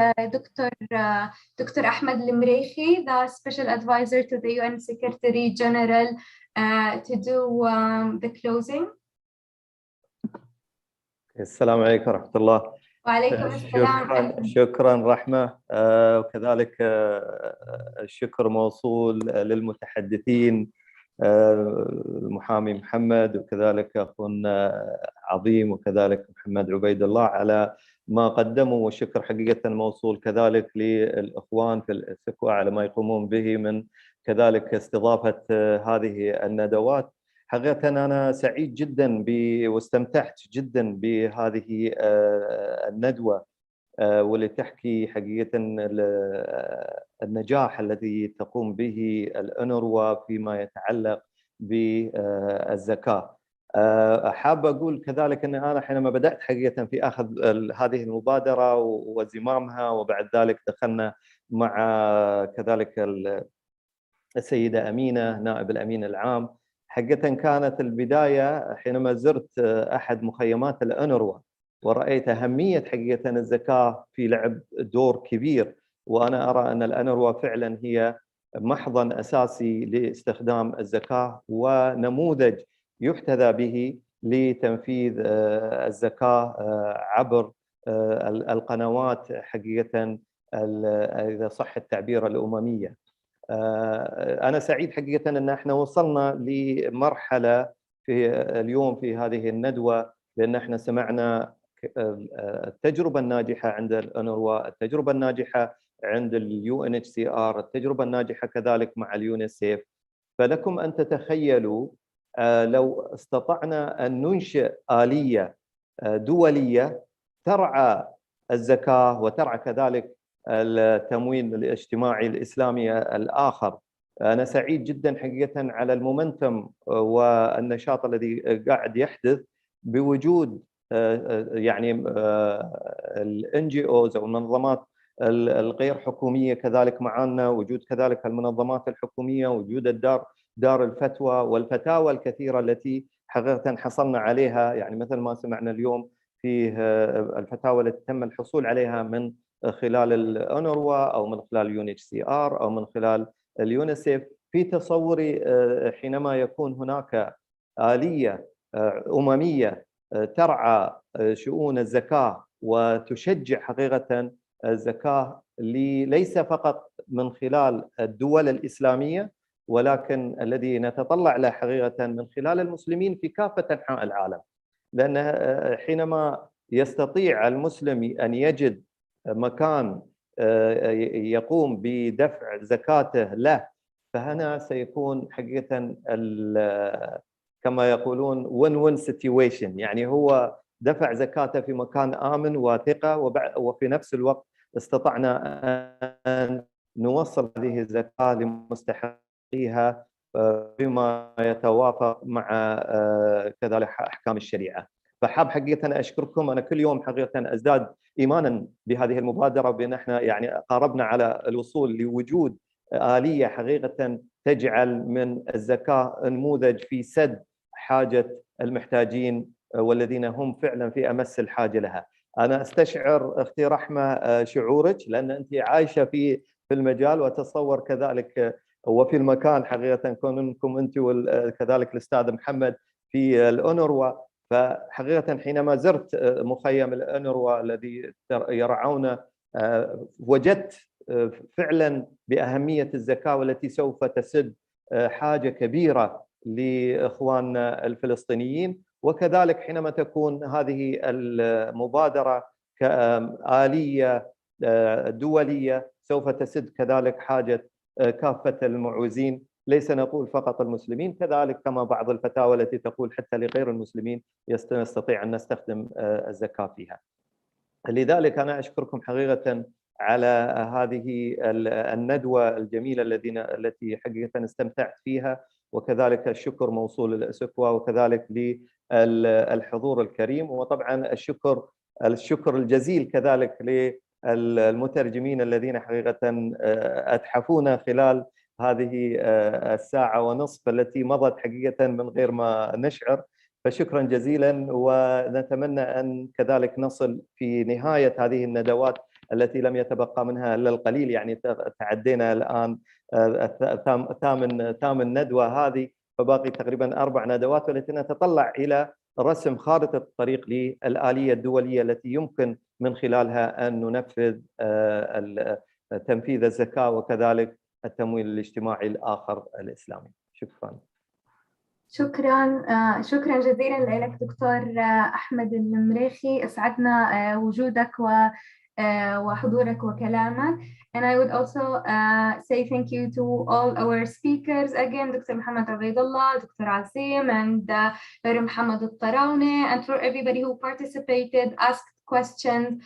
Speaker 2: Dr. Ahmed Limreikhi, the Special Advisor to the UN Secretary General, to do the closing.
Speaker 6: السلام عليكم ورحمة الله.
Speaker 2: وعليكم السلام.
Speaker 6: شكرا رحمة، وكذلك الشكر موصول للمتحدثين المحامي محمد، وكذلك أخونا عظيم، وكذلك محمد عبيد الله على ما قدموا، والشكر حقيقة موصول كذلك للإخوان في الإسكوا على ما يقومون به من كذلك استضافة هذه الندوات. حقيقة أنا سعيد جدا واستمتعت جدا بهذه الندوة، واللي تحكي حقيقة النجاح الذي تقوم به الأونروا فيما يتعلق بالزكاة. حاب أقول كذلك أن أنا حينما بدأت حقيقة في أخذ هذه المبادرة وزمامها، وبعد ذلك دخلنا مع كذلك السيدة أمينة نائب الأمين العام، حقيقة كانت البداية حينما زرت أحد مخيمات الأونروا ورأيت أهمية حقيقة الزكاة في لعب دور كبير، وأنا أرى أن الأونروا فعلا هي محضن أساسي لاستخدام الزكاة ونموذج يحتذى به لتنفيذ الزكاة عبر القنوات حقيقة إذا صح التعبير الأممية. أنا سعيد حقيقة أن احنا وصلنا لمرحلة في اليوم في هذه الندوة، لأن احنا سمعنا التجربة الناجحة عند الأونروا، التجربة الناجحة عند UNHCR، التجربة الناجحة كذلك مع اليونيسيف. فلكم أن تتخيلوا لو استطعنا أن ننشئ آلية دولية ترعى الزكاة وترعى كذلك التموين الاجتماعي الإسلامي الآخر. أنا سعيد جدا حقيقة على المومنتم والنشاط الذي قاعد يحدث بوجود يعني ال NGOs أو المنظمات الغير حكومية كذلك معنا، وجود كذلك المنظمات الحكومية، وجود دار الفتوى والفتاوى الكثيرة التي حقيقة حصلنا عليها، يعني مثل ما سمعنا اليوم في الفتاوى التي تم الحصول عليها من خلال الأونروا أو من خلال UNHCR أو من خلال اليونيسيف. في تصوري حينما يكون هناك آلية أممية ترعى شؤون الزكاة وتشجع حقيقة الزكاة ليس فقط من خلال الدول الإسلامية، ولكن الذي نتطلع له حقيقة من خلال المسلمين في كافة أنحاء العالم، لأن حينما يستطيع المسلم أن يجد مكان يقوم بدفع زكاته له، فهنا سيكون حقيقة كما يقولون win-win situation، يعني هو دفع زكاته في مكان آمن وثقة، وفي نفس الوقت استطعنا أن نوصل هذه الزكاة لمستحقيها بما يتوافق مع كذلك أحكام الشريعة. فحاب حقيقة أشكركم. أنا كل يوم حقيقة أزداد إيمانا بهذه المبادرة، بأن احنا يعني قاربنا على الوصول لوجود آلية حقيقة تجعل من الزكاة نموذج في سد حاجة المحتاجين والذين هم فعلا في أمس الحاجة لها. أنا أستشعر أختي رحمة شعورك، لأن أنت عايشة في المجال، وأتصور كذلك وفي المكان حقيقة كونكم أنت وكذلك الأستاذ محمد في الأونروا. فحقيقة حينما زرت مخيم الأونروا الذي يرعون وجدت فعلا بأهمية الزكاة، والتي سوف تسد حاجة كبيرة لإخواننا الفلسطينيين. وكذلك حينما تكون هذه المبادرة كآلية دولية سوف تسد كذلك حاجة كافة المعوزين، ليس نقول فقط المسلمين، كذلك كما بعض الفتاوى التي تقول حتى لغير المسلمين نستطيع أن نستخدم الزكاة فيها. لذلك أنا أشكركم حقيقة على هذه الندوة الجميلة التي حقيقة استمتعت فيها، وكذلك الشكر موصول للأسكوا وكذلك للحضور الكريم، وطبعا الشكر الجزيل كذلك للمترجمين الذين حقيقة أتحفونا خلال هذه الساعة ونصف التي مضت حقيقة من غير ما نشعر، فشكرا جزيلا. ونتمنى أن كذلك نصل في نهاية هذه الندوات التي لم يتبقى منها إلا القليل، يعني تعدينا الآن ثامن ندوة هذه، فباقي تقريبا 4 ندوات، والتي نتطلع إلى رسم خارطة الطريق للآلية الدولية التي يمكن من خلالها أن ننفذ تنفيذ الزكاة وكذلك التمويل الاجتماعي الآخر الإسلامي. شكرا.
Speaker 2: شكرا جزيلا لك دكتور أحمد المريخي، أسعدنا وجودك وحضورك وكلامك. And I would also say thank you to all our speakers again, Dr. Mohammed Ubaidullah, Dr. Azim, and Dr. Mohammed Al-Tarauni, and for everybody who participated, asked questions,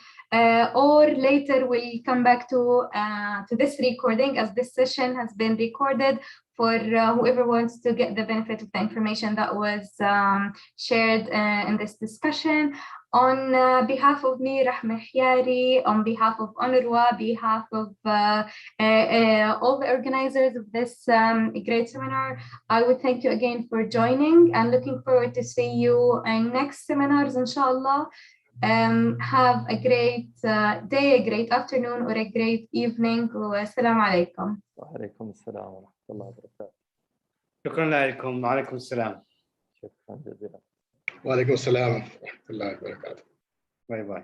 Speaker 2: or later we'll come back to this recording, as this session has been recorded for whoever wants to get the benefit of the information that was shared in this discussion. On behalf of me, Rahma Hyari, on behalf of UNRWA, behalf of all the organizers of this great seminar, I would thank you again for joining, and looking forward to see you in next seminars, inshallah. Have a great day, a great afternoon, or a great evening. Assalamu alaikum.
Speaker 6: وعليكم السلام ورحمة الله وبركاته.
Speaker 5: شكرا لكم. وعليكم السلام.
Speaker 6: شكرا جزيلا.
Speaker 3: وعليكم السلام ورحمة الله وبركاته.
Speaker 5: باي باي.